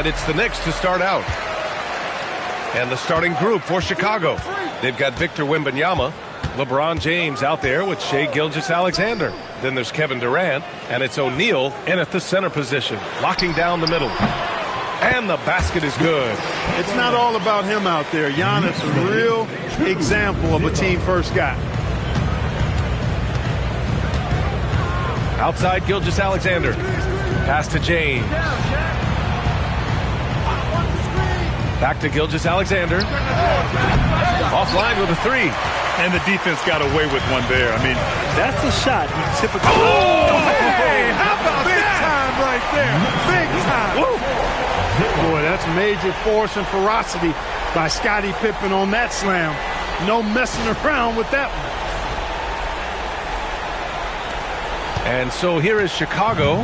And it's the Knicks to start out. And the starting group for Chicago. They've got Victor Wembanyama, LeBron James out there with Shai Gilgeous-Alexander. Then there's Kevin Durant, and it's O'Neal in at the center position, locking down the middle. And the basket is good. It's not all about him out there. Giannis, a real example of a team first guy. Outside Gilgeous-Alexander. Pass to James. Back to Gilgeous-Alexander. Offline with a three. And the defense got away with one there. I mean, that's a shot you typically... Oh, hey, how about big time right there? Big time. Woo. Boy, that's major force and ferocity by Scottie Pippen on that slam. No messing around with that one. And so here is Chicago.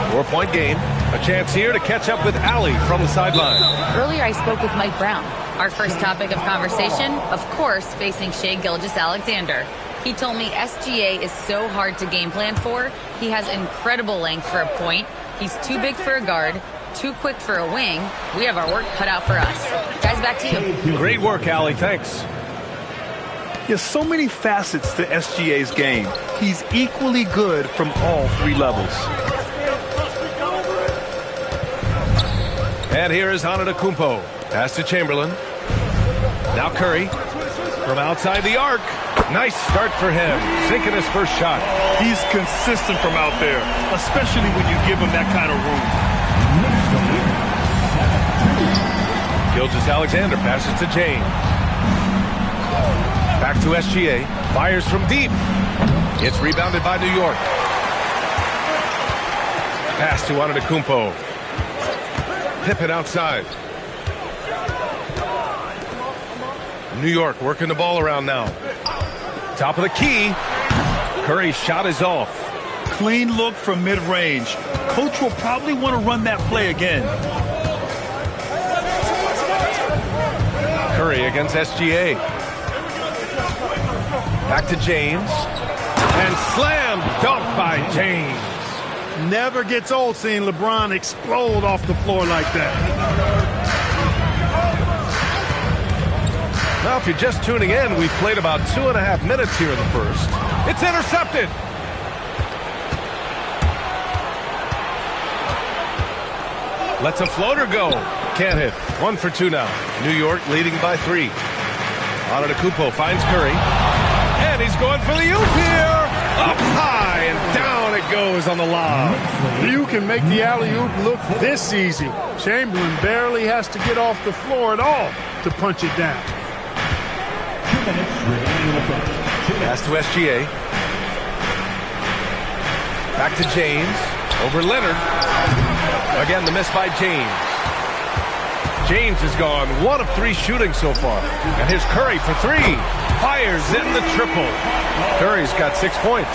4-point game. A chance here to catch up with Allie from the sideline. Earlier I spoke with Mike Brown. Our first topic of conversation, of course, facing Shai Gilgeous-Alexander. He told me SGA is so hard to game plan for. He has incredible length for a point. He's too big for a guard, too quick for a wing. We have our work cut out for us. Guys, back to you. Great work, Allie. Thanks. There's so many facets to SGA's game. He's equally good from all three levels. And here is Antetokounmpo. Pass to Chamberlain. Now Curry from outside the arc. Nice start for him. Sinking his first shot. He's consistent from out there, especially when you give him that kind of room. Gilgeous-Alexander passes to James. Back to SGA. Fires from deep. It's rebounded by New York. Pass to Antetokounmpo. Pippen outside. New York working the ball around now. Top of the key. Curry's shot is off. Clean look from mid-range. Coach will probably want to run that play again. Curry against SGA. Back to James. And slam dunk by James. Never gets old seeing LeBron explode off the floor like that. Now, if you're just tuning in, we've played about 2.5 minutes here in the first. It's intercepted. Lets a floater go. Can't hit. 1 for 2 now. New York leading by 3. Antetokounmpo finds Curry. And he's going for the oop here. Up high and down it goes on the lob. You can make the alley-oop look this easy. Chamberlain barely has to get off the floor at all to punch it down. Pass to SGA. Back to James. Over Leonard. Again, the miss by James. James has gone 1 of 3 shooting so far. And here's Curry for 3. Fires in the triple. Curry's got 6 points.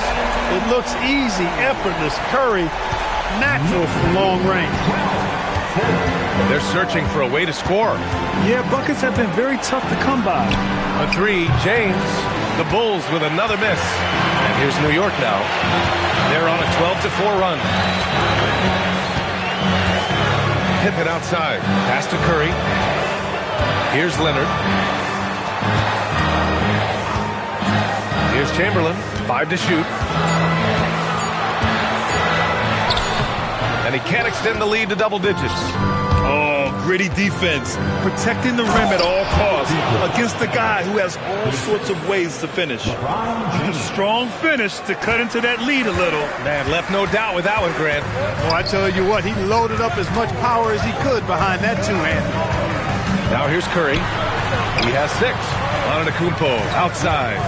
It looks easy, effortless. Curry, natural from long range. They're searching for a way to score. Yeah, buckets have been very tough to come by. A 3, James. The Bulls with another miss. And here's New York now. They're on a 12-4 run. Pippen outside. Pass to Curry. Here's Leonard. Here's Chamberlain. 5 to shoot. And he can't extend the lead to double digits. Oh, gritty defense. Protecting the rim at all costs against a guy who has all sorts of ways to finish. Strong finish to cut into that lead a little. Man, left no doubt with that one, Grant. Oh, I tell you what, he loaded up as much power as he could behind that two-hand. Now here's Curry. He has 6. Antetokounmpo outside.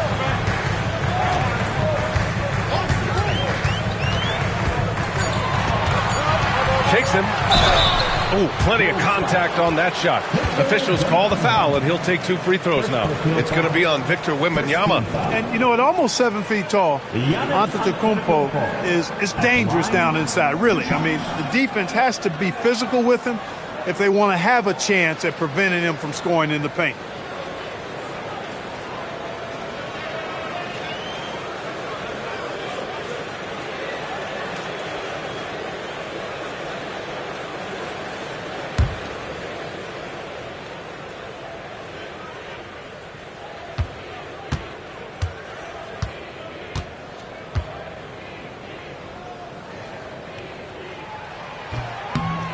Shakes him. Oh, plenty of contact on that shot. Officials call the foul, and he'll take 2 free throws now. It's going to be on Victor Wembanyama. And, you know, at almost 7 feet tall, Antetokounmpo is dangerous down inside, really. I mean, the defense has to be physical with him if they want to have a chance at preventing him from scoring in the paint.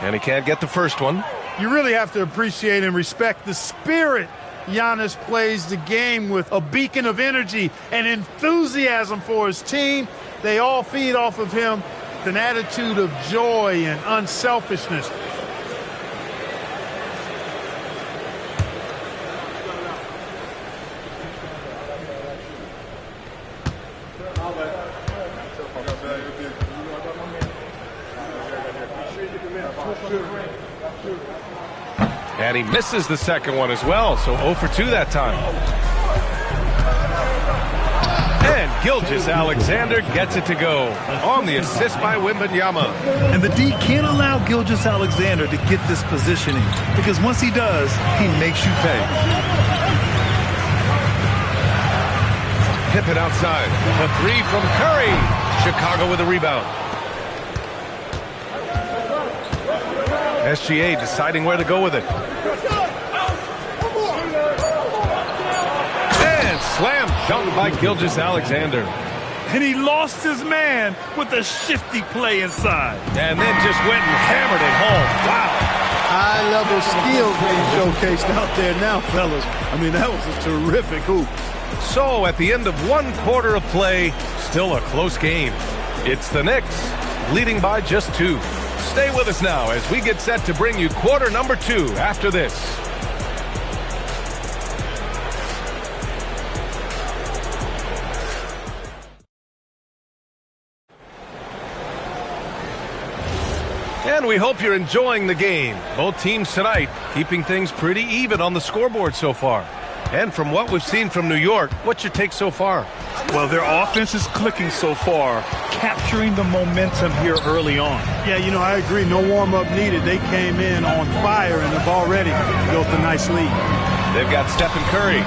And he can't get the first one. You really have to appreciate and respect the spirit Giannis plays the game with, a beacon of energy and enthusiasm for his team. They all feed off of him with an attitude of joy and unselfishness. And he misses the second one as well, so 0 for 2 that time. And Gilgeous-Alexander gets it to go on the assist by Wembanyama. And the D can't allow Gilgeous-Alexander to get this positioning, because once he does, he makes you pay. Pippen outside. The 3 from Curry. Chicago with a rebound. SGA deciding where to go with it. And slam dunk by Gilgeous-Alexander. And he lost his man with a shifty play inside. And then just went and hammered it home. Wow. High-level skills being showcased out there now, fellas. I mean, that was a terrific hoop. So at the end of 1 quarter of play, still a close game. It's the Knicks leading by just 2. Stay with us now as we get set to bring you quarter number 2 after this. And we hope you're enjoying the game. Both teams tonight keeping things pretty even on the scoreboard so far. And from what we've seen from New York, what's your take so far? Well, their offense is clicking so far, capturing the momentum here early on. Yeah, you know, I agree. No warm-up needed. They came in on fire and have already built a nice lead. They've got Stephen Curry.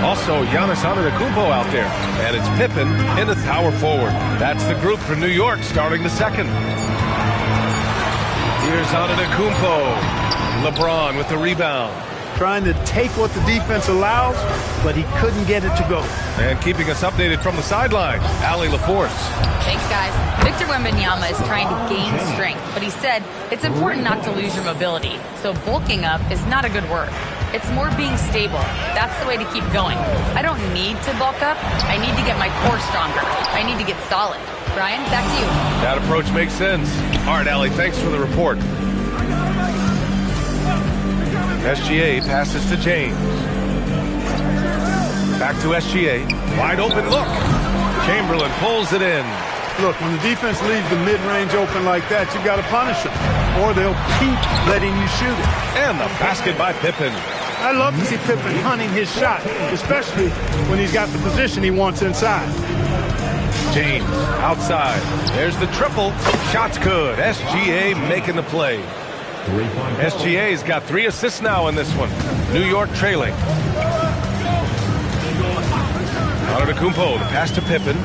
Also, Giannis Antetokounmpo out there. And it's Pippen in the power forward. That's the group for New York starting the second. Here's Antetokounmpo. LeBron with the rebound. Trying to take what the defense allows, but he couldn't get it to go. And keeping us updated from the sideline, Allie LaForce. Thanks, guys. Victor Wembanyama is trying to gain strength, but he said it's important not to lose your mobility. So bulking up is not a good word. It's more being stable. That's the way to keep going. I don't need to bulk up. I need to get my core stronger. I need to get solid. Brian, back to you. That approach makes sense. All right, Allie, thanks for the report. SGA passes to James. Back to SGA. Wide open look. Chamberlain pulls it in. Look, when the defense leaves the mid-range open like that, you've got to punish them, or they'll keep letting you shoot it. And the basket by Pippen. I love to see Pippen hunting his shot, especially when he's got the position he wants inside. James outside. There's the triple. Shot's good. SGA making the play. SGA's got 3 assists now in this one. New York trailing. Antetokounmpo, the pass to Pippen.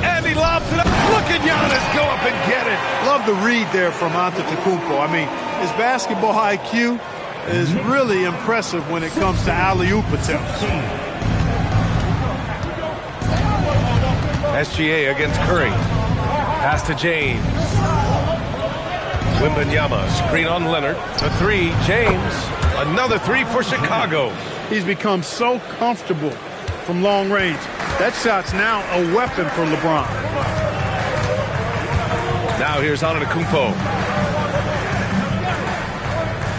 And he lobs it up. Look at Giannis go up and get it. Love the read there from Antetokounmpo. I mean, his basketball IQ is really impressive when it comes to alley-oop attempts. SGA against Curry. Pass to James. Wembanyama, screen on Leonard. The 3, James. Another 3 for Chicago. He's become so comfortable from long range. That shot's now a weapon for LeBron. Now here's Antetokounmpo.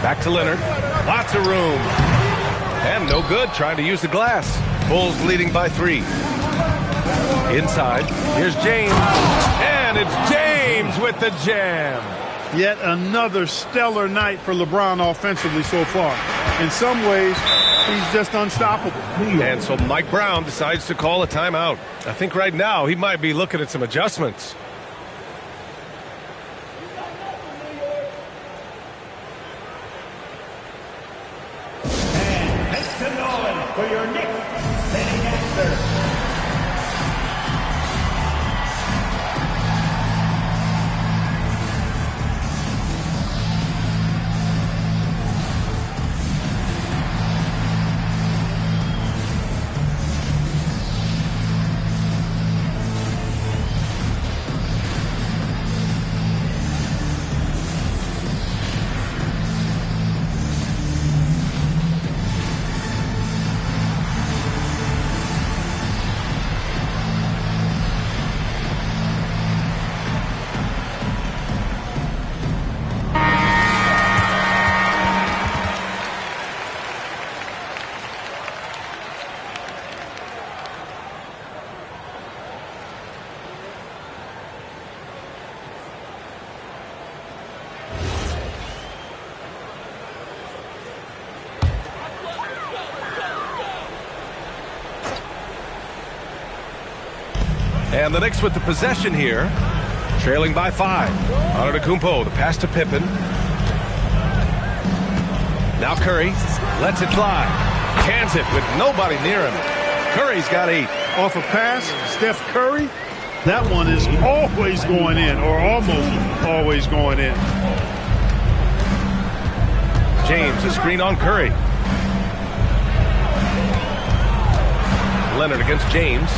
Back to Leonard. Lots of room. And no good, trying to use the glass. Bulls leading by 3. Inside, here's James. And it's James with the jam. Yet another stellar night for LeBron offensively so far. In some ways, he's just unstoppable. And so Mike Brown decides to call a timeout. I think right now he might be looking at some adjustments. And make some noise for your next setting answer. And the Knicks with the possession here, trailing by 5. Antetokounmpo, the pass to Pippen. Now Curry lets it fly. Cans it with nobody near him. Curry's got 8. Off a pass, Steph Curry, that one is always going in, or almost always going in. James, a screen on Curry. Leonard against James.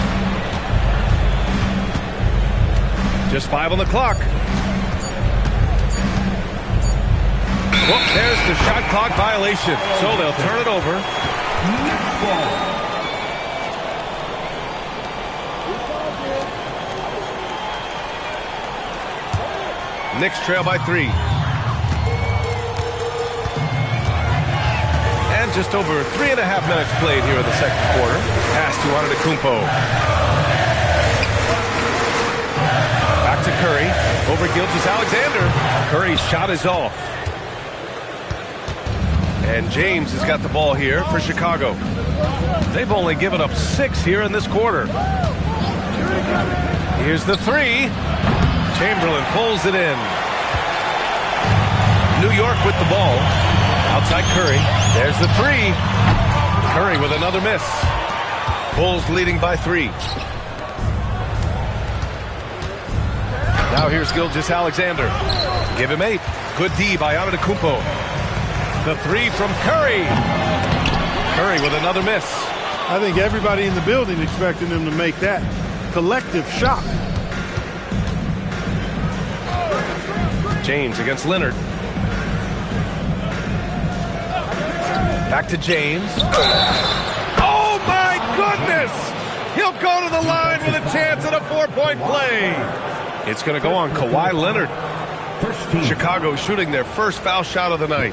Just 5 on the clock. Well, there's the shot clock violation. So they'll turn it over. Knicks trail by 3. And just over 3.5 minutes played here in the second quarter. Pass to Antetokounmpo. Back to Curry. over Gilgeous-Alexander. Curry's shot is off. And James has got the ball here for Chicago. They've only given up 6 here in this quarter. Here's the three. Chamberlain pulls it in. New York with the ball. Outside Curry. There's the three. Curry with another miss. Bulls leading by 3. Now here's Gilgeous-Alexander. Give him 8. Good D by Antetokounmpo. The three from Curry. Curry with another miss. I think everybody in the building expecting him to make that collective shot. James against Leonard. Back to James. Oh, my goodness! He'll go to the line with a chance at a 4-point play. It's going to go on Kawhi Leonard. Chicago shooting their first foul shot of the night.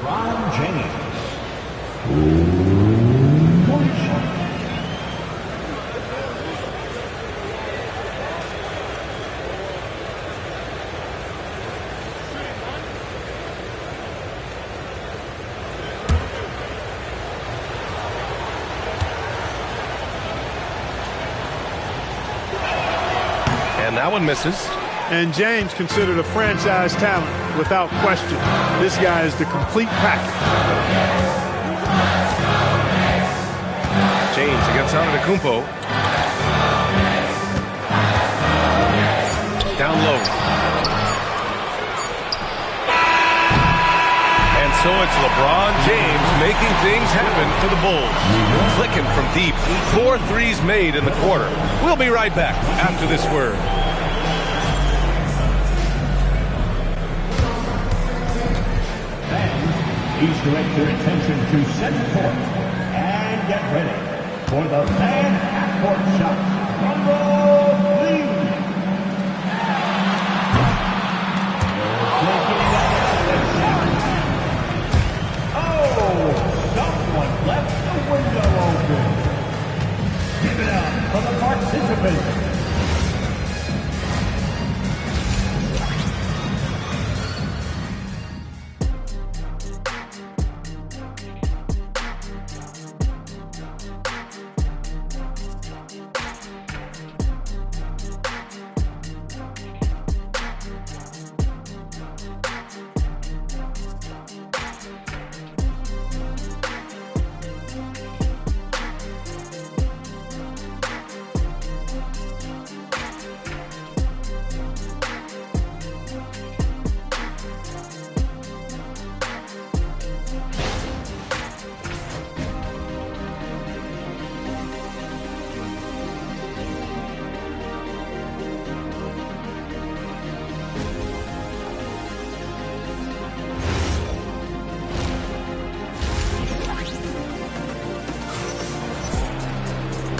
And that one misses. And James considered a franchise talent without question. This guy is the complete package. James against Antetokounmpo. Down low. And so it's LeBron James making things happen for the Bulls. Clicking from deep. 4 threes made in the quarter. We'll be right back after this word. Please direct your attention to center court and get ready for the fan half-court shot. Rumble, please. Oh, someone left the window open. Give it up for the participants.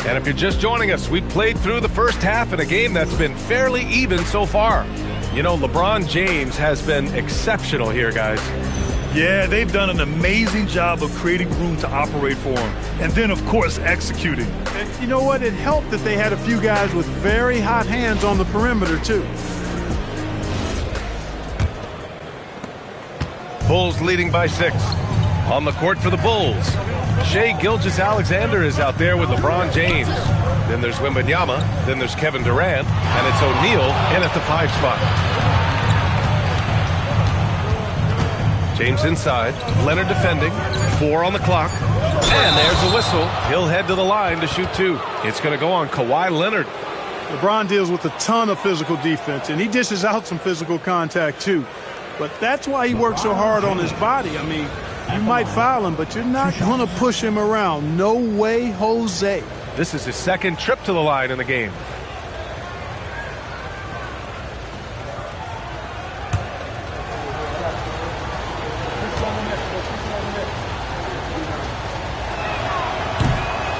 And if you're just joining us, we played through the first half in a game that's been fairly even so far. You know, LeBron James has been exceptional here, guys. Yeah, they've done an amazing job of creating room to operate for him. And then, of course, executing. And you know what? It helped that they had a few guys with very hot hands on the perimeter, too. Bulls leading by 6. On the court for the Bulls, Shai Gilgeous-Alexander is out there with LeBron James. Then there's Wembanyama. Then there's Kevin Durant. And it's O'Neal in at the 5 spot. James inside. Leonard defending. 4 on the clock. And there's a whistle. He'll head to the line to shoot 2. It's going to go on Kawhi Leonard. LeBron deals with a ton of physical defense, and he dishes out some physical contact, too. But that's why he works so hard on his body. I mean, you might foul him, but you're not going to push him around. No way, Jose. This is his second trip to the line in the game.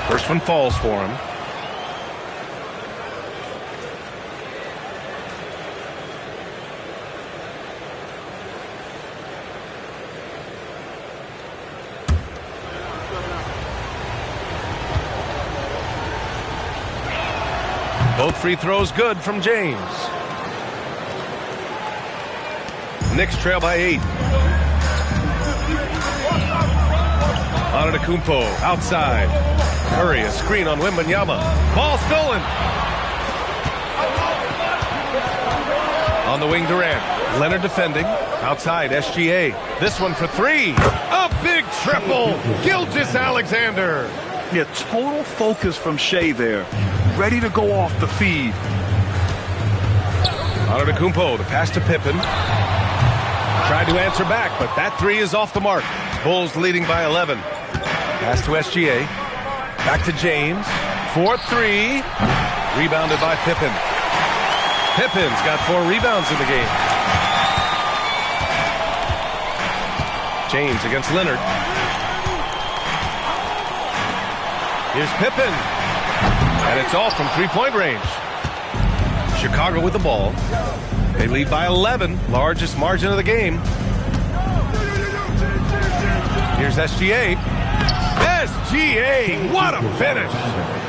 First one falls for him. Both free throws good from James. Knicks trail by 8. Antetokounmpo outside. Curry, a screen on Wembanyama. Ball stolen. On the wing, Durant. Leonard defending. Outside, SGA. This one for 3. A big triple. Gilgeous-Alexander. Yeah, total focus from Shea there. Ready to go off the feed. Antetokounmpo, the pass to Pippen. Tried to answer back, but that 3 is off the mark. Bulls leading by 11. Pass to SGA. Back to James. 4-3. Rebounded by Pippen. Pippen's got 4 rebounds in the game. James against Leonard. Here's Pippen. And it's off from 3-point range. Chicago with the ball. They lead by 11. Largest margin of the game. Here's SGA. SGA! What a finish!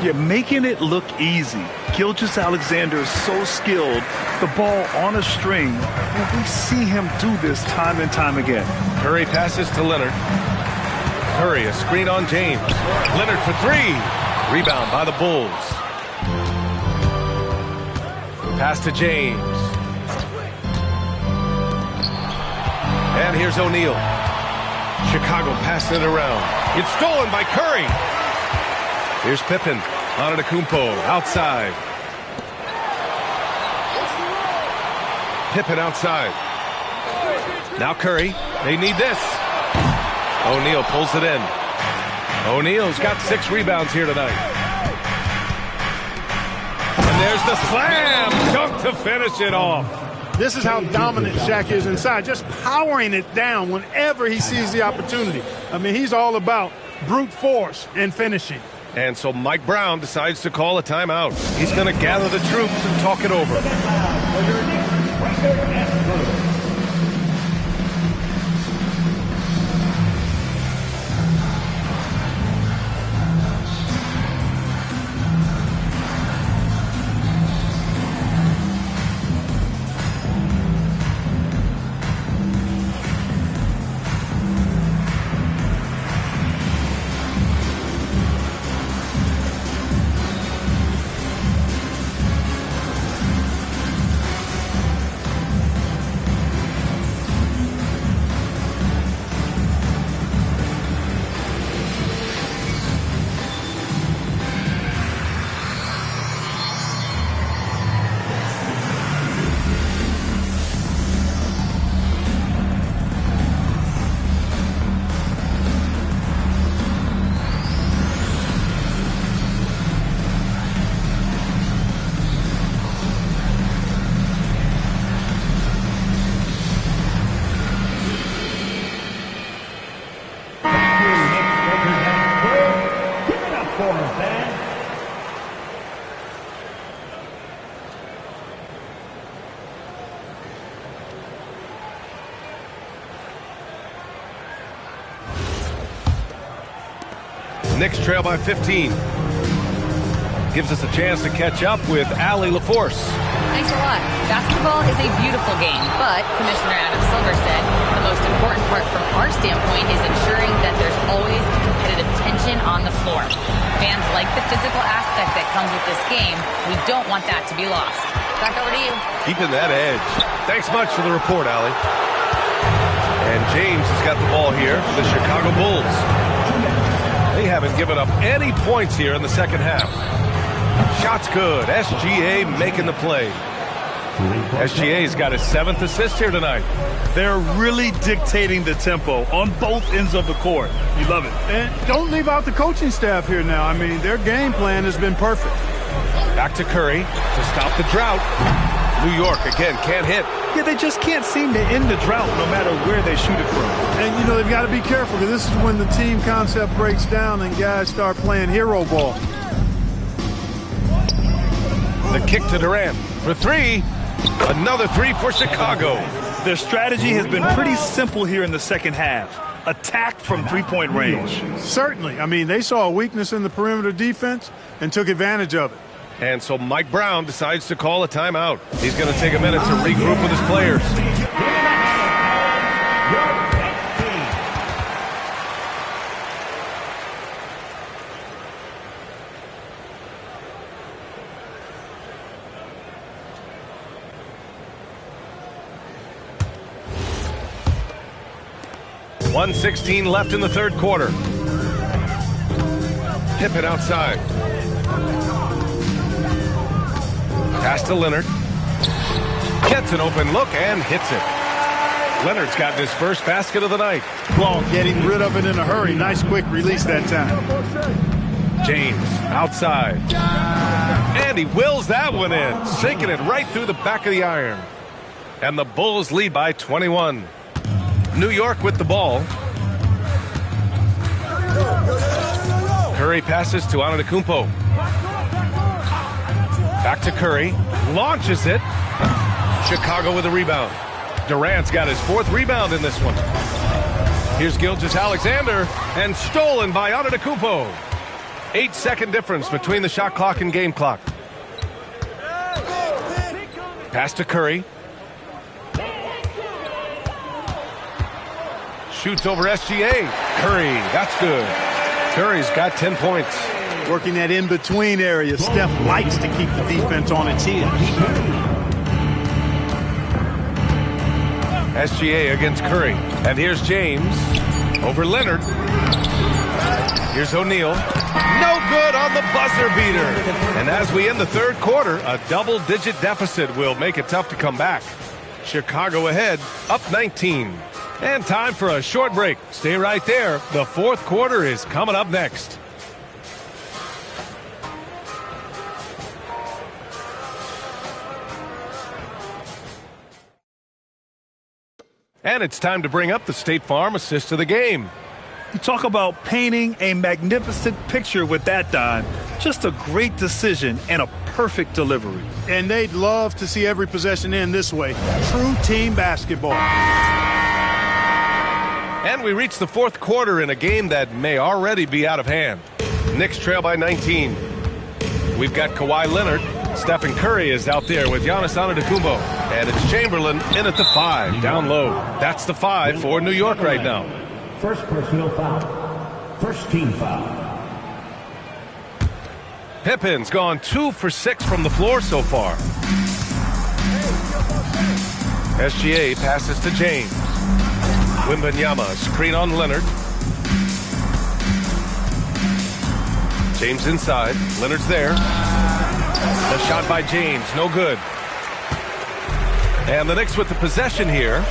You're making it look easy. Gilgeous-Alexander is so skilled. The ball on a string. And we see him do this time and time again. Curry passes to Leonard. Curry, a screen on James. Leonard for 3. Rebound by the Bulls. Pass to James. And here's O'Neal. Chicago passing it around. It's stolen by Curry. Here's Pippen. Antetokounmpo outside. Pippen outside. Now Curry. They need this. O'Neal pulls it in. O'Neal's got 6 rebounds here tonight. And there's the slam dunk to finish it off. This is how dominant Shaq is inside, just powering it down whenever he sees the opportunity. I mean, he's all about brute force and finishing. And so Mike Brown decides to call a timeout. He's going to gather the troops and talk it over. Knicks trail by 15. Gives us a chance to catch up with Allie LaForce. Thanks a lot. Basketball is a beautiful game, but Commissioner Adam Silver said the most important part from our standpoint is ensuring that there's always competitive tension on the floor. Fans like the physical aspect that comes with this game. We don't want that to be lost. Back over to you. Keeping that edge. Thanks much for the report, Allie. And James has got the ball here for the Chicago Bulls. They haven't given up any points here in the second half. Shot's good. SGA making the play. SGA's got his 7th assist here tonight. They're really dictating the tempo on both ends of the court. You love it. And don't leave out the coaching staff here now. I mean, their game plan has been perfect. Back to Curry to stop the drought. New York, again, can't hit. Yeah, they just can't seem to end the drought no matter where they shoot it from. And, you know, they've got to be careful because this is when the team concept breaks down and guys start playing hero ball. The kick to Durant for 3. Another 3 for Chicago. Their strategy has been pretty simple here in the second half. Attack from three-point range. Certainly. I mean, they saw a weakness in the perimeter defense and took advantage of it. And so Mike Brown decides to call a timeout. He's going to take a minute to regroup with his players. 1:16 left in the third quarter. Pippen outside. Pass to Leonard. Gets an open look and hits it. Leonard's gotten his first basket of the night. Ball getting rid of it in a hurry. Nice quick release that time. James outside. And he wills that one in, sinking it right through the back of the iron. And the Bulls lead by 21. New York with the ball. Curry passes to Antetokounmpo. Back to Curry. Launches it. Chicago with a rebound. Durant's got his fourth rebound in this one. Here's Gilgeous-Alexander, and stolen by Antetokounmpo. 8-second difference between the shot clock and game clock. Pass to Curry. Shoots over SGA. Curry, that's good. Curry's got 10 points. Working that in-between area. Steph likes to keep the defense on its heels. SGA against Curry. And here's James over Leonard. Here's O'Neal. No good on the buzzer beater. And as we end the third quarter, a double-digit deficit will make it tough to come back. Chicago ahead, up 19. And time for a short break. Stay right there. The fourth quarter is coming up next. And it's time to bring up the State Farm assist of the game. You talk about painting a magnificent picture with that dime. Just a great decision and a perfect delivery. And they'd love to see every possession end this way. True team basketball. And we reach the fourth quarter in a game that may already be out of hand. Knicks trail by 19. We've got Kawhi Leonard. Stephen Curry is out there with Giannis Antetokounmpo. And it's Chamberlain in at the 5, down low. That's the 5 for New York right now. First personal foul. First team foul. Pippen's gone 2 for 6 from the floor so far. SGA passes to James. Wembanyama, screen on Leonard. James inside. Leonard's there. The shot by James, no good. And the Knicks with the possession here.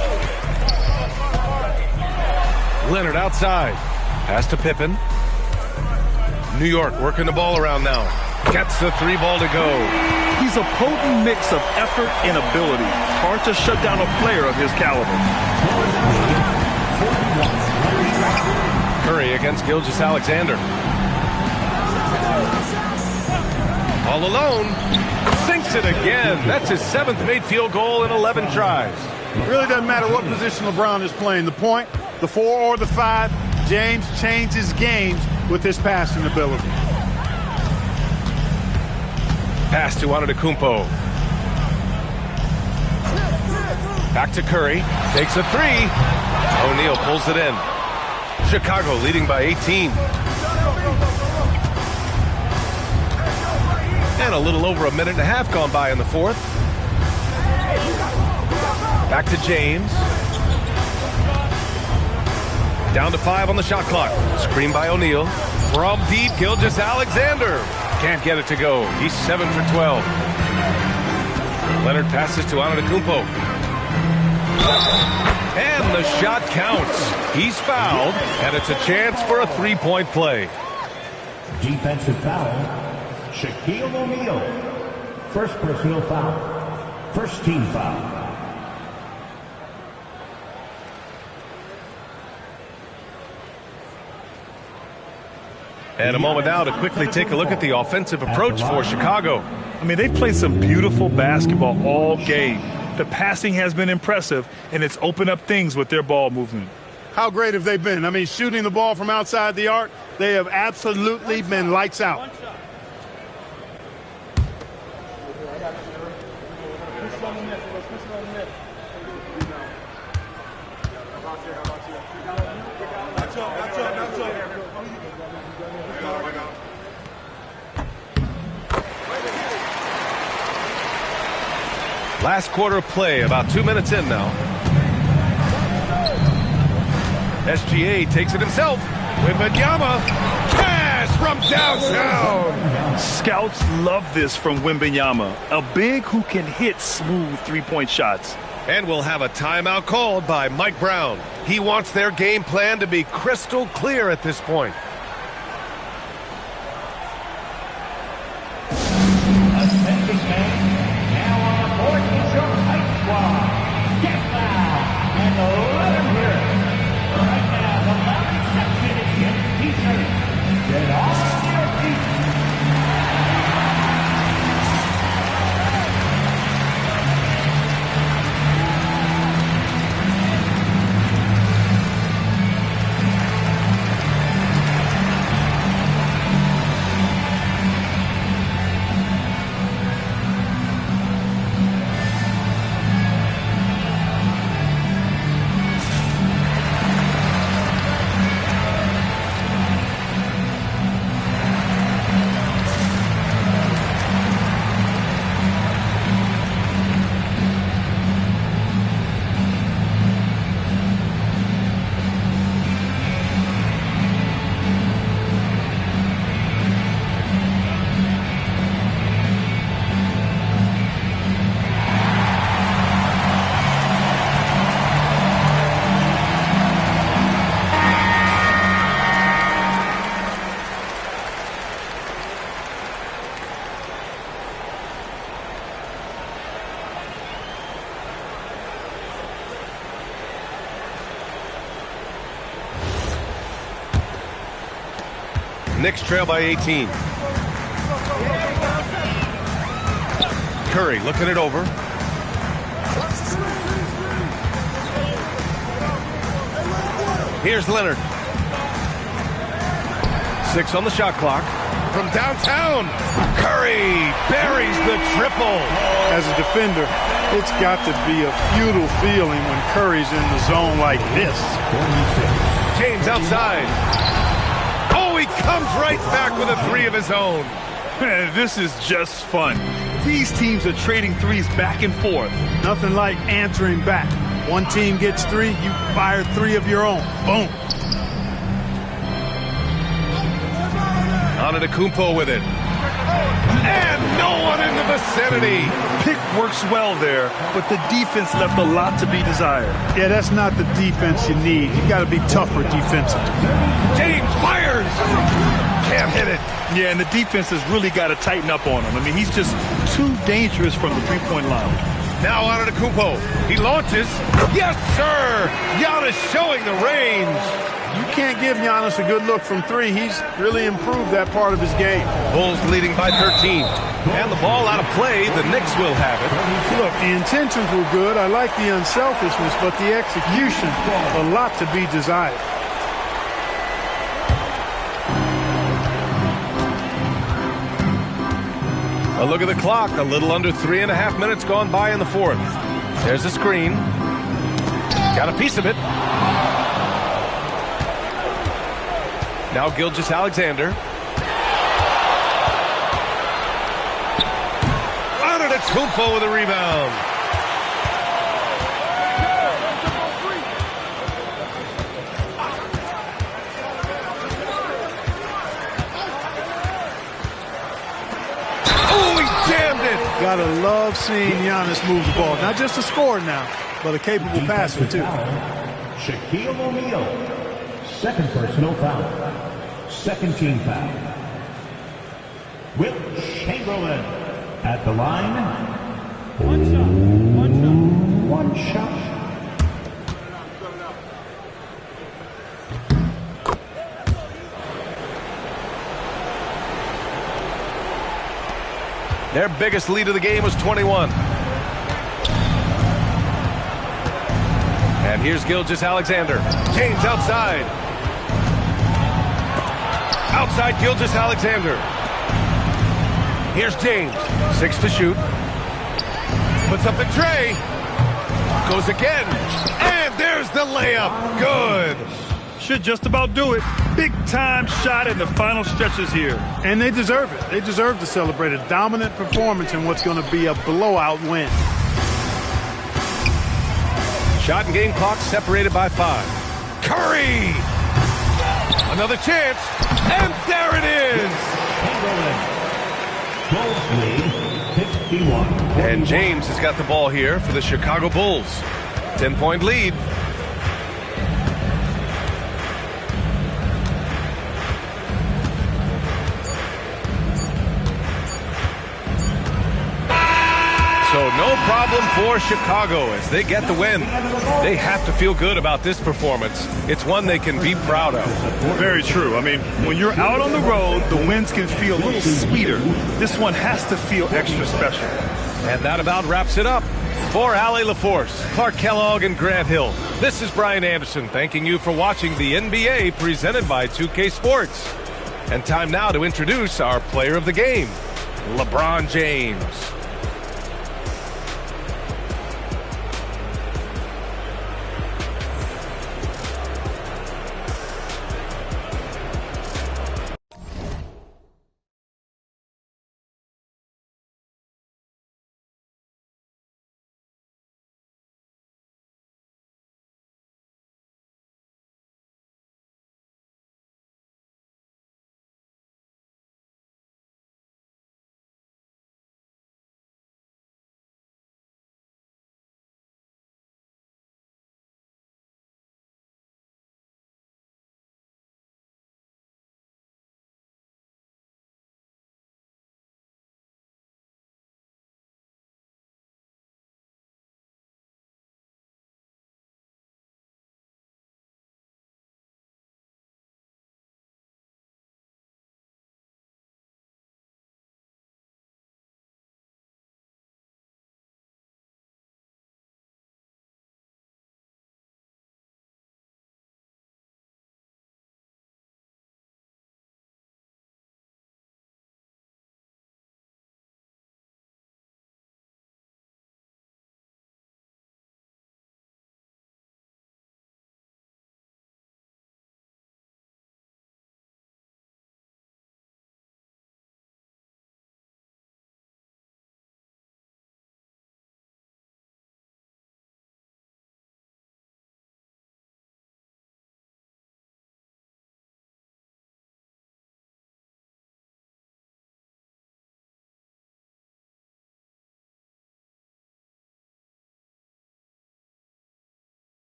Leonard outside. Pass to Pippen. New York working the ball around now. Gets the 3 ball to go. He's a potent mix of effort and ability. Hard to shut down a player of his caliber. Curry against Gilgeous-Alexander. All alone. Sinks it again. That's his 7th made field goal in 11 tries. Really doesn't matter what position LeBron is playing. The point, the 4 or the 5, James changes games with his passing ability. Pass to Antetokounmpo. Back to Curry. Takes a 3. O'Neal pulls it in. Chicago leading by 18. And a little over a minute and a half gone by in the fourth. Back to James. Down to 5 on the shot clock. Screen by O'Neal. From deep, Gilgeous-Alexander. Can't get it to go. He's 7 for 12. Leonard passes to Antetokounmpo. And the shot counts. He's fouled, and it's a chance for a 3-point play. Defensive foul. Shaquille O'Neal. First personal foul. First team foul. And a moment now to quickly take a look at the offensive approach for Chicago. I mean, they've played some beautiful basketball all game. The passing has been impressive, and it's opened up things with their ball movement. How great have they been? I mean, shooting the ball from outside the arc, they have absolutely been lights out. Last quarter of play, about 2 minutes in now. SGA takes it himself. Wembanyama, pass from downtown. Scouts love this from Wembanyama, a big who can hit smooth three-point shots. And we'll have a timeout called by Mike Brown. He wants their game plan to be crystal clear at this point. Ascending man, now on the court is your Heights squad. Get loud and let him hear it. Right now, the loudest section is getting t-shirts. Get on your feet. Knicks trail by 18. Curry looking it over. Here's Leonard. 6 on the shot clock. From downtown, Curry buries the triple. As a defender, it's got to be a futile feeling when Curry's in the zone like this. James outside. Oh, he comes right back with a 3 of his own. This is just fun. These teams are trading threes back and forth. Nothing like answering back. One team gets 3, you fire 3 of your own. Boom. Antetokounmpo with it. And no one in the vicinity. Pick works well there, but the defense left a lot to be desired. Yeah, that's not the defense you need. You got to be tougher defensively. James fires. Can't hit it. Yeah, and the defense has really got to tighten up on him. I mean, he's just too dangerous from the three-point line. Now Antetokounmpo. He launches. Yes, sir. Giannis showing the range. You can't give Giannis a good look from 3. He's really improved that part of his game. Bulls leading by 13. And the ball out of play. The Knicks will have it. Look, the intentions were good. I like the unselfishness, but the execution, a lot to be desired. A look at the clock. A little under 3.5 minutes gone by in the fourth. There's a screen. Got a piece of it. Now Gilgeous-Alexander. Antetokounmpo with a rebound. Oh, he jammed it. Gotta love seeing Giannis move the ball. Not just a scorer now, but a capable passer, too. Shaquille O'Neal. Second personal foul. Second team foul. Wilt Chamberlain at the line. One shot. Their biggest lead of the game was 21. And here's Gilgeous-Alexander. James outside. Outside Gilgeous-Alexander. Here's James. 6 to shoot. Puts up the tray. Goes again. And there's the layup. Good. Should just about do it. Big time shot in the final stretches here. And they deserve it. They deserve to celebrate a dominant performance in what's going to be a blowout win. Shot and game clock separated by 5. Curry! Another chance, and there it is! Bulls lead 51. And James has got the ball here for the Chicago Bulls. 10-point lead. So no problem for Chicago as they get the win. They have to feel good about this performance. It's one they can be proud of. Very true. I mean, when you're out on the road, the wins can feel a little sweeter. This one has to feel extra special. And that about wraps it up. For Allie LaForce, Clark Kellogg, and Grant Hill, this is Brian Anderson thanking you for watching the NBA presented by 2K Sports. And time now to introduce our player of the game, LeBron James.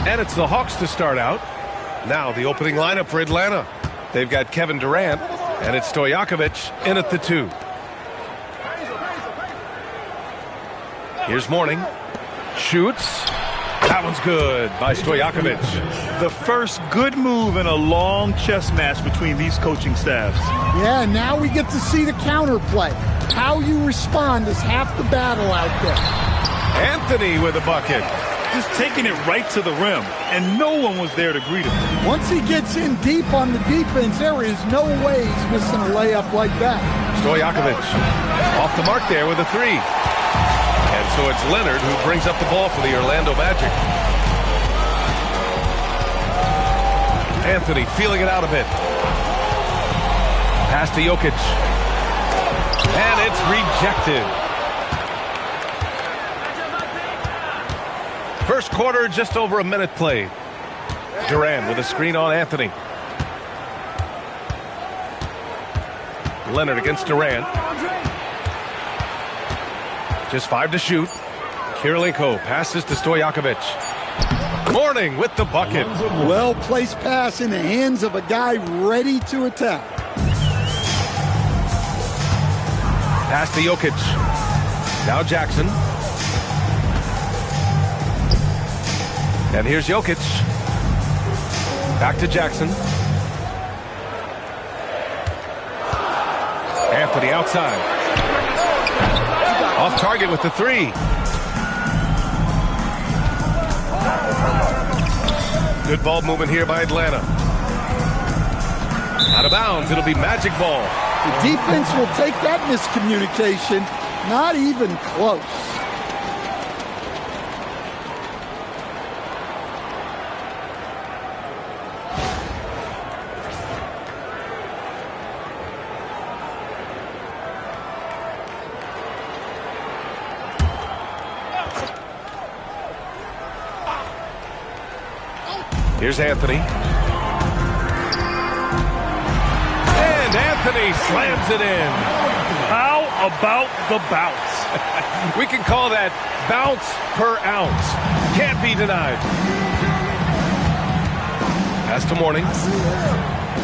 And it's the Hawks to start out. Now the opening lineup for Atlanta. They've got Kevin Durant, and it's Stojakovic in at the 2. Here's Mourning. Shoots. That one's good by Stojakovic. The first good move in a long chess match between these coaching staffs. Yeah, now we get to see the counterplay. How you respond is half the battle out there. Anthony with a bucket. Just taking it right to the rim, and no one was there to greet him. Once he gets in deep on the defense, there is no way he's missing a layup like that. Stojakovic off the mark there with a 3. And so it's Leonard who brings up the ball for the Orlando Magic. Anthony feeling it out a bit. Pass to Jokic. And it's rejected. First quarter, just over a minute played. Durant with a screen on Anthony. Leonard against Durant. Just 5 to shoot. Kirilenko passes to Stojakovic. Mourning with the bucket. Well-placed pass in the hands of a guy ready to attack. Pass to Jokic. Now Jackson. And here's Jokic. Back to Jackson. Anthony outside. Off target with the 3. Good ball movement here by Atlanta. Out of bounds, it'll be Magic ball. The defense will take that miscommunication. Not even close. Here's Anthony. And Anthony slams it in. How about the bounce? We can call that bounce per ounce. Can't be denied. Pass to Mourning.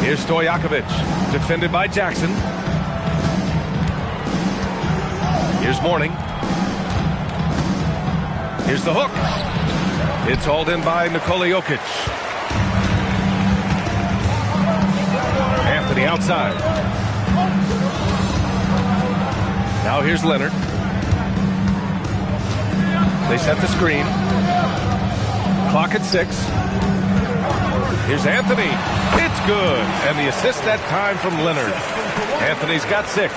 Here's Stojakovic, defended by Jackson. Here's Mourning. Here's the hook. It's hauled in by Nikola Jokic. Anthony outside. Now here's Leonard. They set the screen. Clock at 6. Here's Anthony. It's good. And the assist that time from Leonard. Anthony's got 6.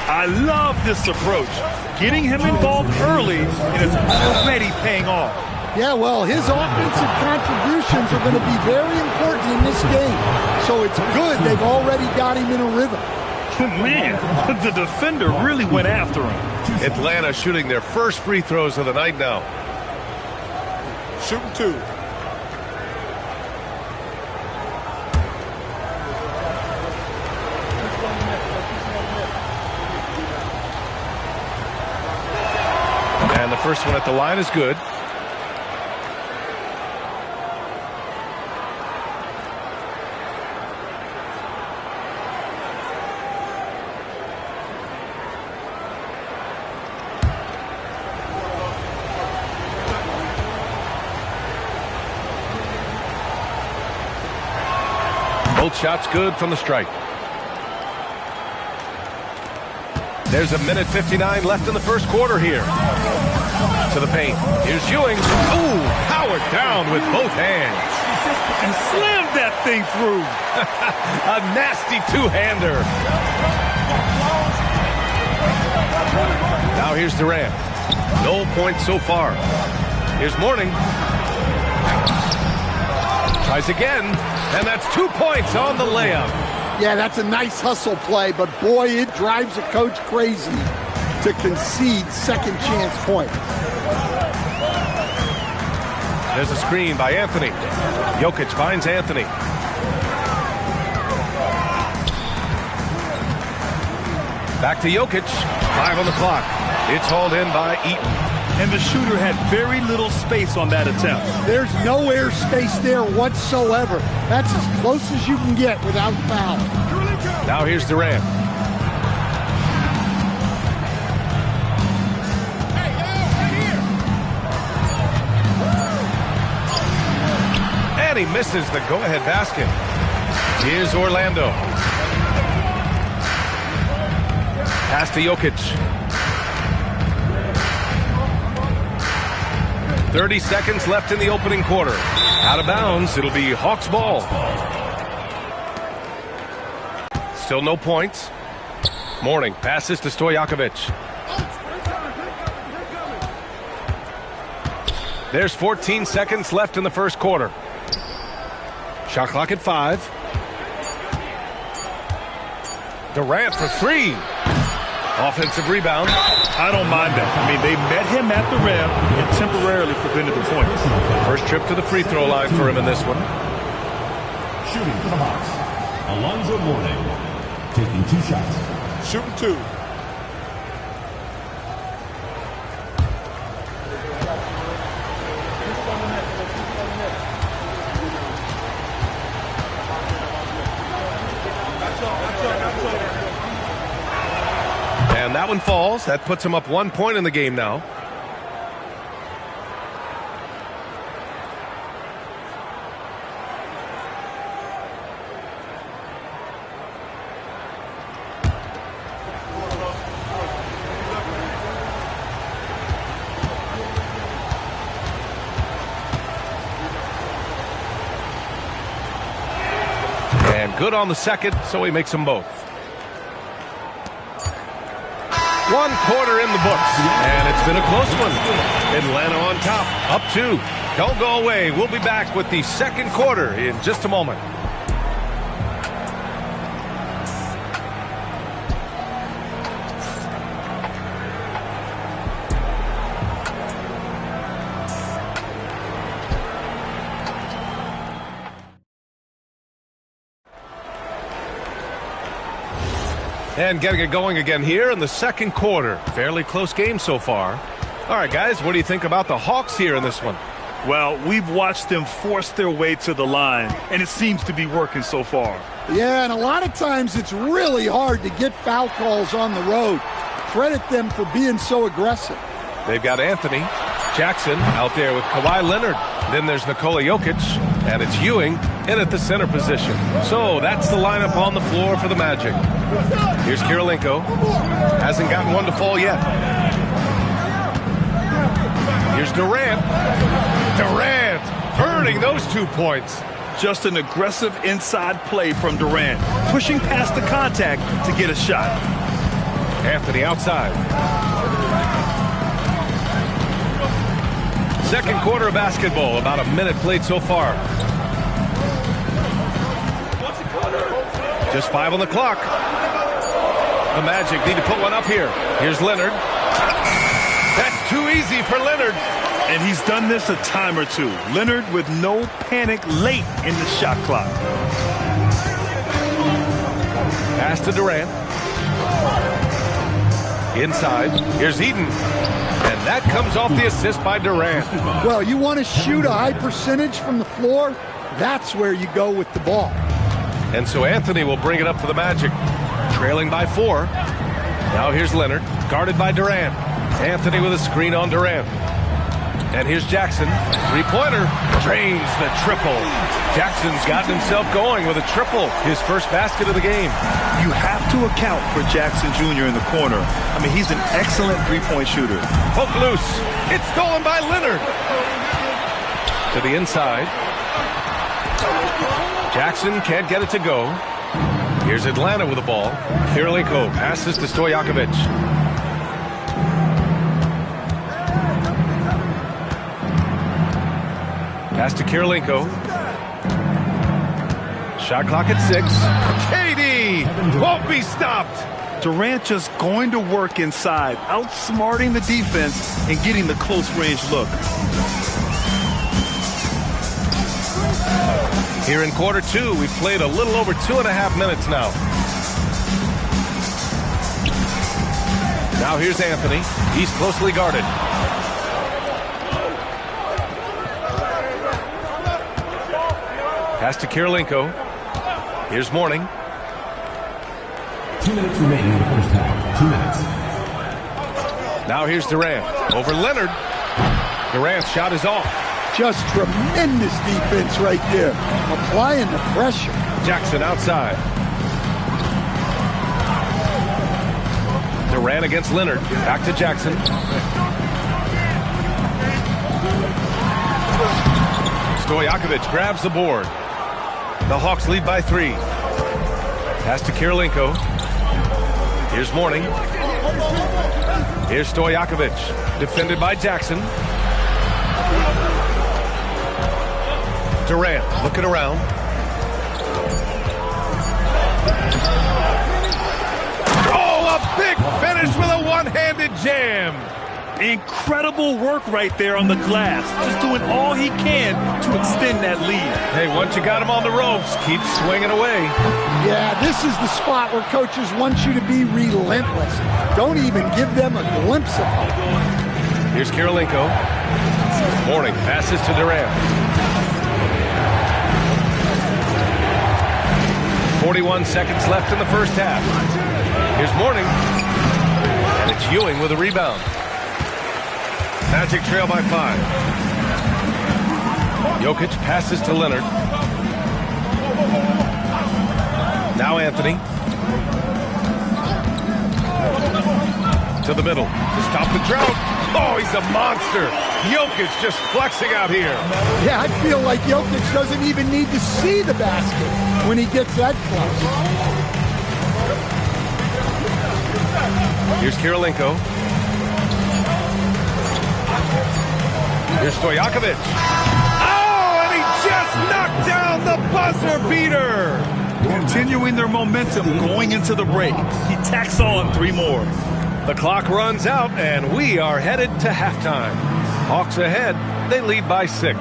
I love this approach. Getting him involved early, and it's already paying off. Yeah, well, his offensive contributions are going to be very important in this game. So it's good they've already got him in a rhythm. Man, the defender really went after him. Atlanta shooting their first free throws of the night now. Shooting 2. And the first one at the line is good. Both shots good from the stripe. There's a minute 59 left in the first quarter here. To the paint. Here's Ewing. Ooh, powered down with both hands. And slammed that thing through. A nasty two-hander. Now here's Durant. No points so far. Here's Mourning. Tries again, and that's 2 points on the layup. Yeah, that's a nice hustle play, but boy, it drives a coach crazy to concede second chance points. There's a screen by Anthony. Jokic finds Anthony. Back to Jokic. 5 on the clock. It's hauled in by Eaton. And the shooter had very little space on that attempt. There's no air space there whatsoever. That's as close as you can get without foul. Now here's Durant. And he misses the go-ahead basket. Here's Orlando. Pass to Jokic. 30 seconds left in the opening quarter. Out of bounds, it'll be Hawks ball. Still no points. Mourning passes to Stojakovic. There's 14 seconds left in the first quarter. Shot clock at 5. Durant for 3. Offensive rebound. I don't mind that. I mean, they met him at the rim and temporarily prevented the points. First trip to the free throw line for him in this one. Shooting for the Hawks, Alonzo Mourning, taking 2 shots. Shooting 2. And that one falls. That puts him up 1 point in the game now. And good on the second, so he makes them both. 1 quarter in the books, and it's been a close one. Atlanta on top, up 2. Don't go away. We'll be back with the second quarter in just a moment. And getting it going again here in the second quarter. Fairly close game so far. All right, guys, what do you think about the Hawks here in this one? Well, we've watched them force their way to the line, and it seems to be working so far. Yeah, and a lot of times it's really hard to get foul calls on the road. Credit them for being so aggressive. They've got Anthony Jackson out there with Kawhi Leonard. Then there's Nikola Jokic, and it's Ewing in at the center position. So that's the lineup on the floor for the Magic. Here's Kirilenko. Hasn't gotten one to fall yet. Here's Durant. Durant earning those 2 points. Just an aggressive inside play from Durant, pushing past the contact to get a shot. Anthony outside. Second quarter of basketball, about a minute played so far. Just 5 on the clock. The Magic need to put one up here. Here's Leonard. That's too easy for Leonard. And he's done this a time or two. Leonard with no panic late in the shot clock. Pass to Durant. Inside. Here's Eden. And that comes off the assist by Durant. Well, you want to shoot a high percentage from the floor? That's where you go with the ball. And so Anthony will bring it up for the Magic. Trailing by 4. Now here's Leonard. Guarded by Durant. Anthony with a screen on Durant. And here's Jackson. Three-pointer. Drains the triple. Jackson's gotten himself going with a triple. His first basket of the game. You have to account for Jackson Jr. in the corner. I mean, he's an excellent three-point shooter. Poke loose. It's stolen by Leonard. To the inside. Jackson can't get it to go. Here's Atlanta with the ball. Kirilenko passes to Stojakovic. Pass to Kirilenko. Shot clock at 6. KD won't be stopped. Durant just going to work inside, outsmarting the defense and getting the close-range look. Here in quarter 2, we've played a little over 2.5 minutes now. Now here's Anthony. He's closely guarded. Pass to Kirilenko. Here's Mourning. 2 minutes remaining in the first half. 2 minutes. Now here's Durant. Over Leonard. Durant's shot is off. Just tremendous defense right there. Applying the pressure. Jackson outside. Durant against Leonard. Back to Jackson. Stojakovic grabs the board. The Hawks lead by 3. Pass to Kirilenko. Here's Mourning. Here's Stojakovic. Defended by Jackson. Durant looking around. Oh, a big finish with a one-handed jam. Incredible work right there on the glass. Just doing all he can to extend that lead. Hey, once you got him on the ropes, keep swinging away. Yeah, this is the spot where coaches want you to be relentless. Don't even give them a glimpse of it. Here's Kirilenko. Mourning passes to Durant. 41 seconds left in the first half. Here's Mourning. And it's Ewing with a rebound. Magic trail by 5. Jokic passes to Leonard. Now Anthony. To the middle to stop the drought. Oh, he's a monster. Jokic just flexing out here. Yeah, I feel like Jokic doesn't even need to see the basket when he gets that close. Here's Kirilenko. Here's Stojakovic. Oh, and he just knocked down the buzzer beater. Continuing their momentum going into the break. He tacks on 3 more. The clock runs out, and we are headed to halftime. Hawks ahead. They lead by 6.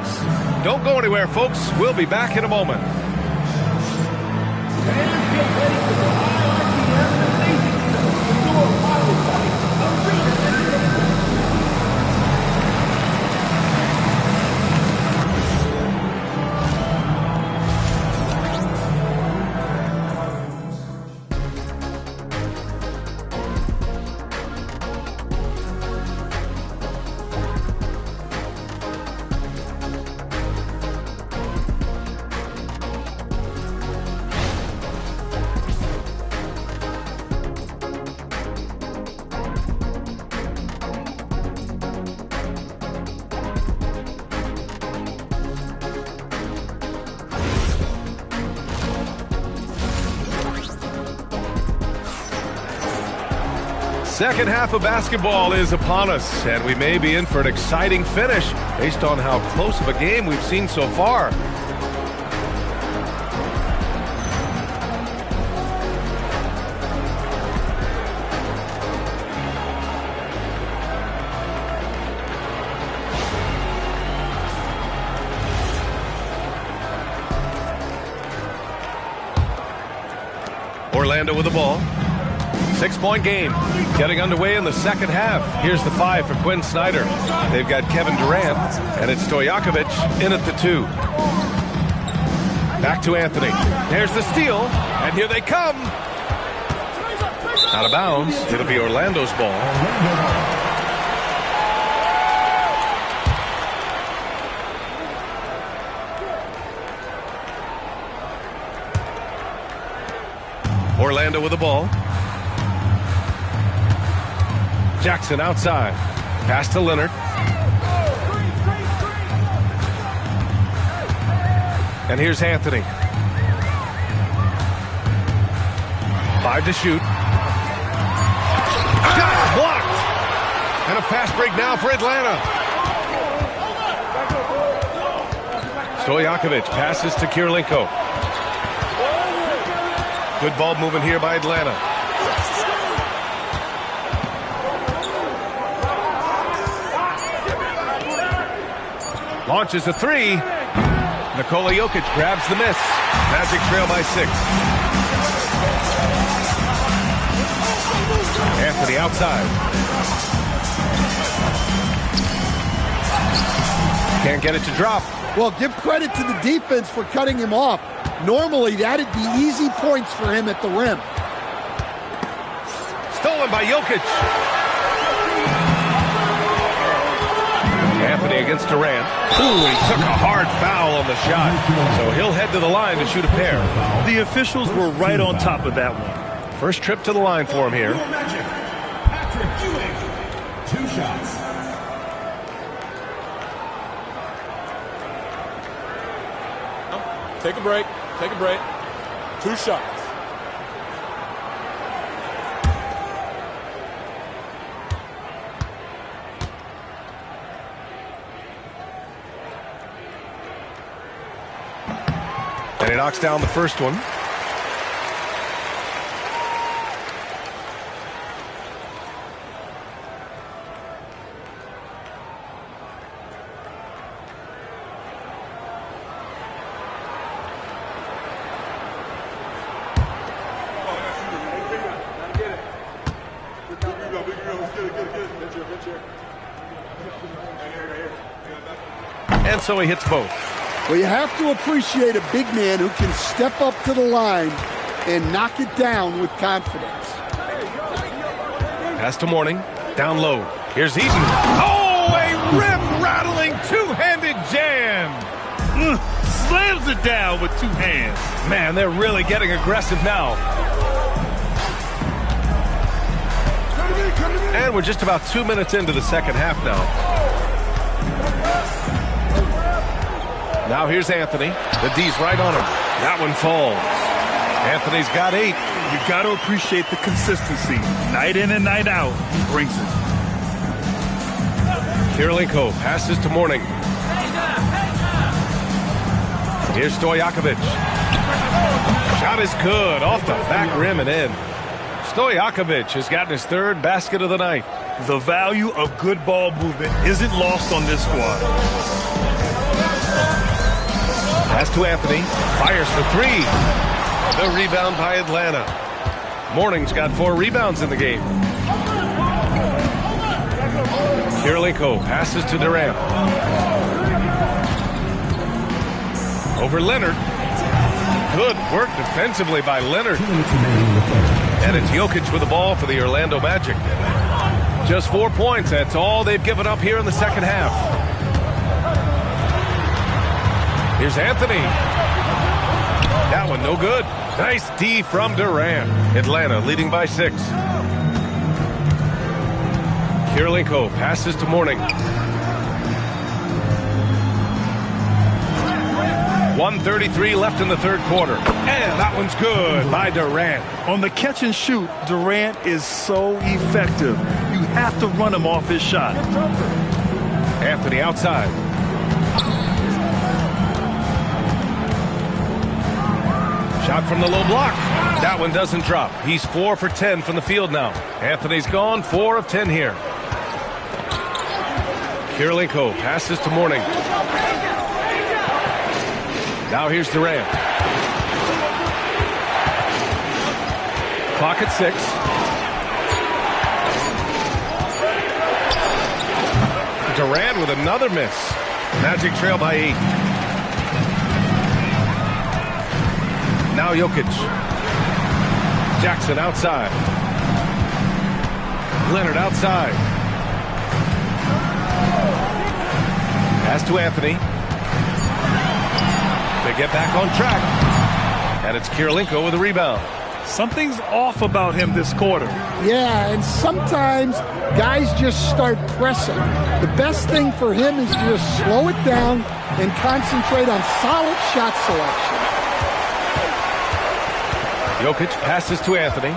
Don't go anywhere, folks. We'll be back in a moment. Fans get ready for the highlight of the end of the season. Second half of basketball is upon us, and we may be in for an exciting finish based on how close of a game we've seen so far. Orlando with the ball. 6-point game. Getting underway in the second half. Here's the 5 for Quinn Snyder. They've got Kevin Durant, and it's Stojakovic in at the 2. Back to Anthony. There's the steal, and here they come. Out of bounds. It'll be Orlando's ball. Orlando with the ball. Jackson outside. Pass to Leonard. And here's Anthony. 5 to shoot. Shot blocked. And a fast break now for Atlanta. Stojakovic passes to Kirilenko. Good ball movement here by Atlanta. Launches a 3. Nikola Jokic grabs the miss. Magic trail by 6. Anthony outside. Can't get it to drop. Well, give credit to the defense for cutting him off. Normally, that'd be easy points for him at the rim. Stolen by Jokic. Anthony against Durant. Ooh, he took a hard foul on the shot. So he'll head to the line to shoot a pair. The officials were right on top of that one. First trip to the line for him here. Patrick Ewing, 2 shots. Take a break. Take a break. 2 shots. And he knocks down the first one. And so he hits both. Well, you have to appreciate a big man who can step up to the line and knock it down with confidence. Pass to Mourning. Down low. Here's Eaton. Oh, a rim-rattling two-handed jam. Slams it down with 2 hands. Man, they're really getting aggressive now. And we're just about 2 minutes into the second half now. Now here's Anthony. The D's right on him. That one falls. Anthony's got 8. You got to appreciate the consistency. Night in and night out, he brings it. Kirilenko passes to Mourning. Here's Stojakovic. Shot is good. Off the back rim and in. Stojakovic has gotten his 3rd basket of the night. The value of good ball movement isn't lost on this squad. Pass to Anthony. Fires for 3. The rebound by Atlanta. Mourning's got 4 rebounds in the game. Kirilenko passes to Durant. Over Leonard. Good work defensively by Leonard. And it's Jokic with the ball for the Orlando Magic. Just 4 points. That's all they've given up here in the second half. Here's Anthony. That one no good. Nice D from Durant. Atlanta leading by 6. Kirilenko passes to Mourning. 1:33 left in the third quarter. And that one's good by Durant. On the catch and shoot, Durant is so effective. You have to run him off his shot. Anthony outside. Shot from the low block. That one doesn't drop. He's 4 for 10 from the field now. Anthony's gone 4 of 10 here. Kirilenko passes to Mourning. Now here's Durant. Clock at 6. Durant with another miss. Magic trail by 8. Now Jokic. Jackson outside. Leonard outside. Pass to Anthony. They get back on track. And it's Kirilenko with a rebound. Something's off about him this quarter. Yeah, and sometimes guys just start pressing. The best thing for him is to just slow it down and concentrate on solid shot selection. Jokic passes to Anthony.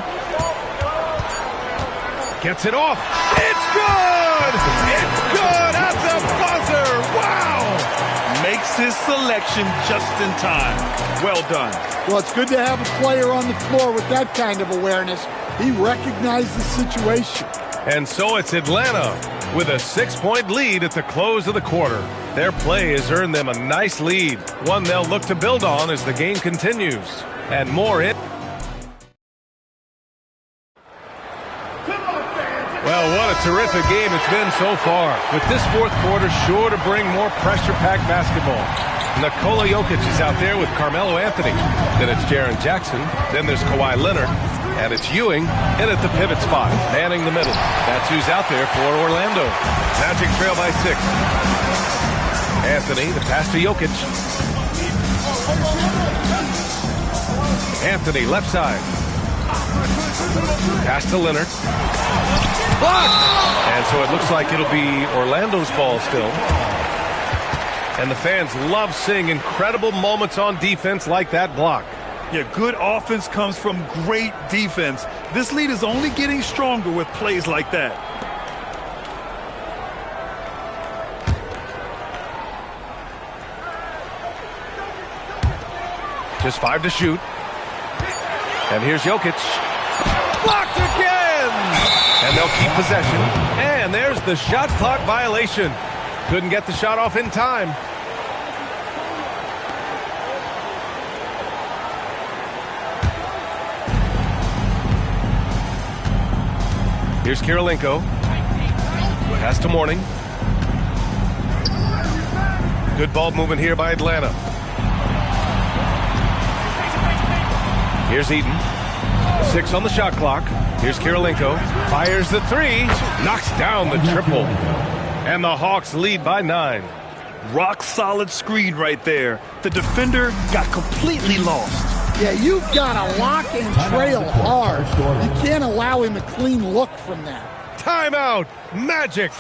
Gets it off. It's good! It's good at the buzzer! Wow! Makes his selection just in time. Well done. Well, it's good to have a player on the floor with that kind of awareness. He recognized the situation. And so it's Atlanta with a 6-point lead at the close of the quarter. Their play has earned them a nice lead, one they'll look to build on as the game continues. And more in. Well, what a terrific game it's been so far. With this fourth quarter sure to bring more pressure-packed basketball. Nikola Jokic is out there with Carmelo Anthony. Then it's Jaren Jackson. Then there's Kawhi Leonard. And it's Ewing in at the pivot spot, manning the middle. That's who's out there for Orlando. Magic trail by 6. Anthony, the pass to Jokic. Anthony, left side. Pass to Leonard. Blocked! And so it looks like it'll be Orlando's ball still. And the fans love seeing incredible moments on defense like that block. Yeah, good offense comes from great defense. This lead is only getting stronger with plays like that. Just 5 to shoot. And here's Jokic. Blocked again! And they'll keep possession. And there's the shot clock violation. Couldn't get the shot off in time. Here's Kirilenko. Pass to Mourning. Good ball movement here by Atlanta. Here's Eden. 6 on the shot clock. Here's Kirilenko. Fires the 3. Knocks down the triple. And the Hawks lead by 9. Rock solid screen right there. The defender got completely lost. Yeah, you've got to lock and trail hard. You can't allow him a clean look from that. Timeout. Magic.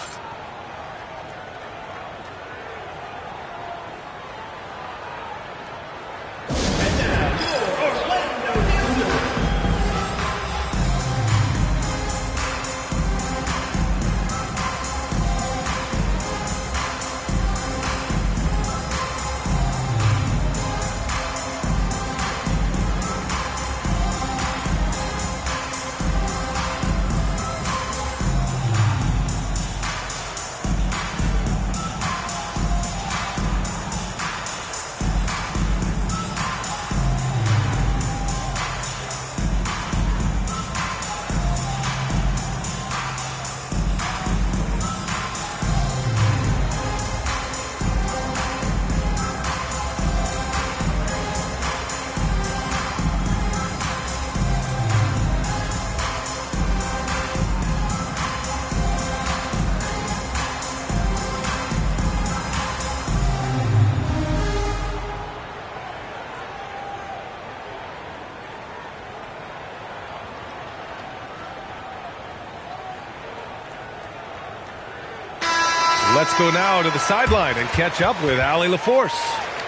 Let's go now to the sideline and catch up with Allie LaForce.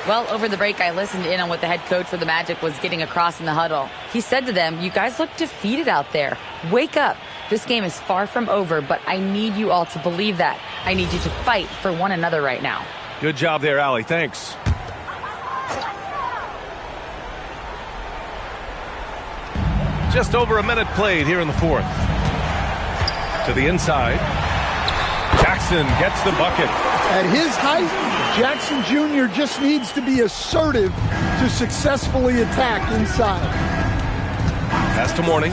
Well, over the break, I listened in on what the head coach for the Magic was getting across in the huddle. He said to them, "You guys look defeated out there. Wake up. This game is far from over, but I need you all to believe that. I need you to fight for one another right now." Good job there, Allie. Thanks. Just over a minute played here in the fourth. To the inside. Jackson gets the bucket. At his height, Jackson Jr. just needs to be assertive to successfully attack inside. Pass to Mourning.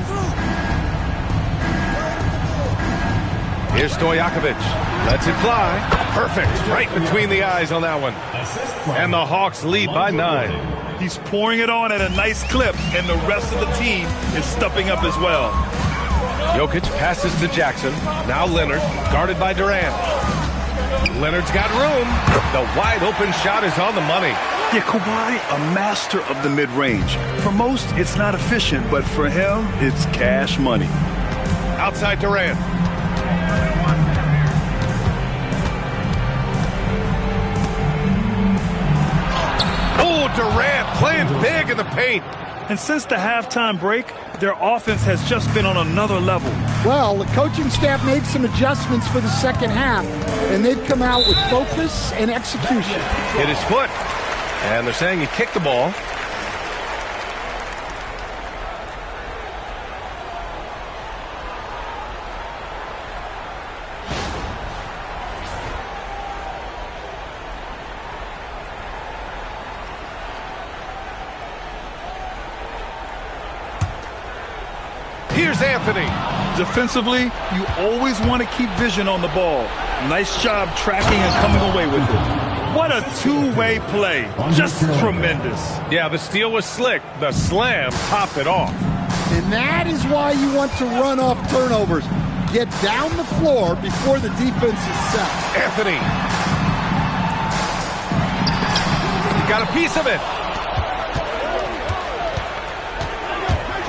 Here's Stojakovic. Lets it fly. Perfect. Right between the eyes on that one. And the Hawks lead by 9. He's pouring it on at a nice clip, and the rest of the team is stepping up as well. Jokic passes to Jackson. Now Leonard, guarded by Durant. Leonard's got room. The wide open shot is on the money. Yeah, Kawhi, a master of the mid-range. For most, it's not efficient, but for him, it's cash money. Outside Durant. Oh, Durant playing big in the paint. And since the halftime break, their offense has just been on another level. Well, the coaching staff made some adjustments for the second half, and they've come out with focus and execution. Hit his foot. And they're saying he kicked the ball. Here's Anthony. Defensively, you always want to keep vision on the ball. Nice job tracking and coming away with it. What a two-way play. Just tremendous. Yeah, the steal was slick. The slam topped it off. And that is why you want to run off turnovers. Get down the floor before the defense is set. Anthony. Got a piece of it.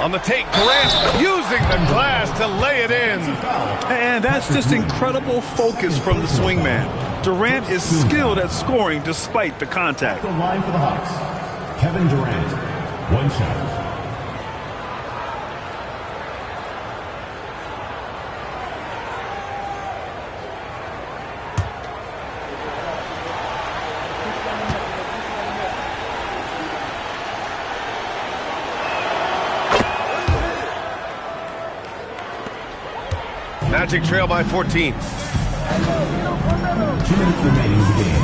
On the take, Durant using the glass to lay it in. And that's just incredible focus from the swingman. Durant is skilled at scoring despite the contact. The line for the Hawks. Kevin Durant, 1 shot. Magic trail by 14. 2 minutes remaining in the game.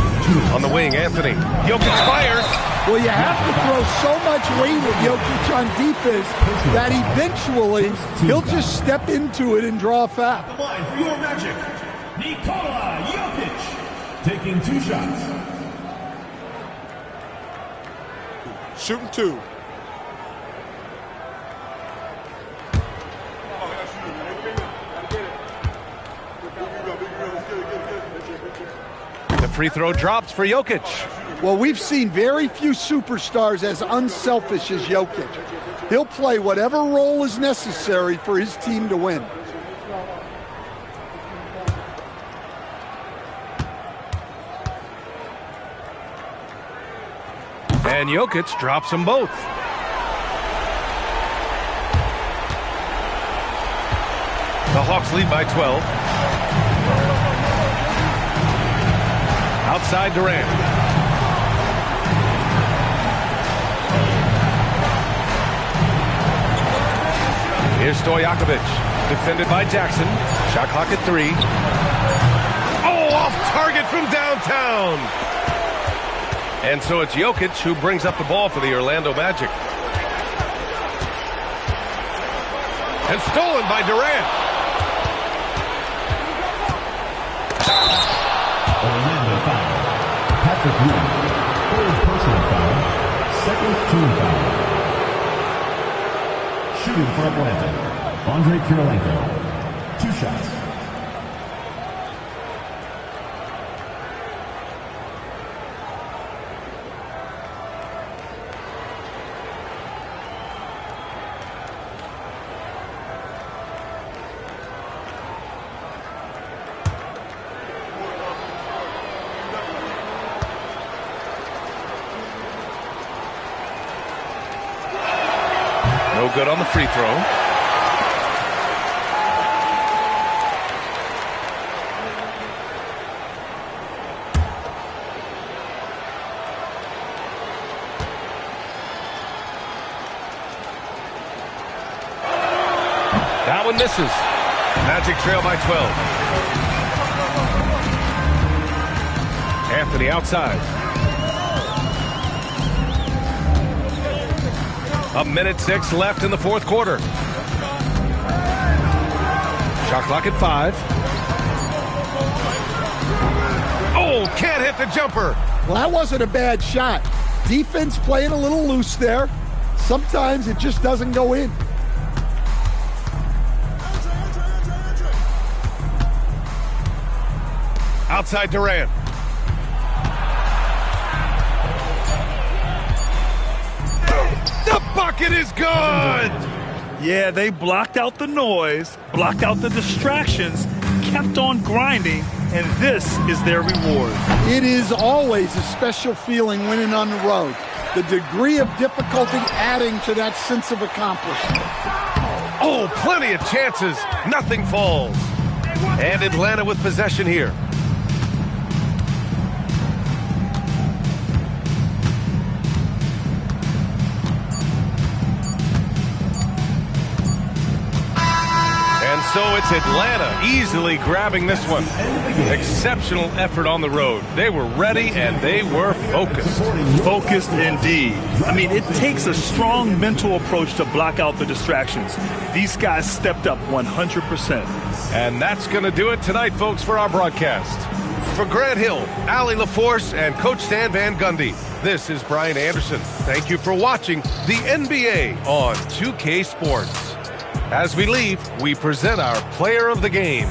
On the wing, Anthony. Jokic fires. Well, you have to throw so much weight at Jokic on defense that eventually he'll just step into it and draw a foul. The line for your Magic, Nikola Jokic, taking 2 shots. Shooting 2. The free throw drops for Jokic. Well, we've seen very few superstars as unselfish as Jokic. He'll play whatever role is necessary for his team to win. And Jokic drops them both. The Hawks lead by 12. Outside Durant. Here's Stojakovic. Defended by Jackson. Shot clock at 3. Oh, off target from downtown. And so it's Jokic who brings up the ball for the Orlando Magic. And stolen by Durant. Orlando foul. Patrick Ewing, 3rd personal foul, 2nd team foul. Shooting for Atlanta, Andre Kirilenko, 2 shots. No good on the free throw. That one misses. Magic trail by 12. Anthony outside. A minute 6 left in the fourth quarter. Shot clock at 5. Oh, can't hit the jumper. Well, that wasn't a bad shot. Defense playing a little loose there. Sometimes it just doesn't go in. Outside Durant. The bucket is good! Yeah, they blocked out the noise, blocked out the distractions, kept on grinding, and this is their reward. It is always a special feeling winning on the road. The degree of difficulty adding to that sense of accomplishment. Oh, plenty of chances. Nothing falls. And Atlanta with possession here. And so it's Atlanta easily grabbing this one. Exceptional effort on the road. They were ready and they were focused. Focused indeed. I mean, it takes a strong mental approach to block out the distractions. These guys stepped up 100%. And that's going to do it tonight, folks, for our broadcast. For Grant Hill, Allie LaForce, and Coach Stan Van Gundy, this is Brian Anderson. Thank you for watching the NBA on 2K Sports. As we leave, we present our player of the game.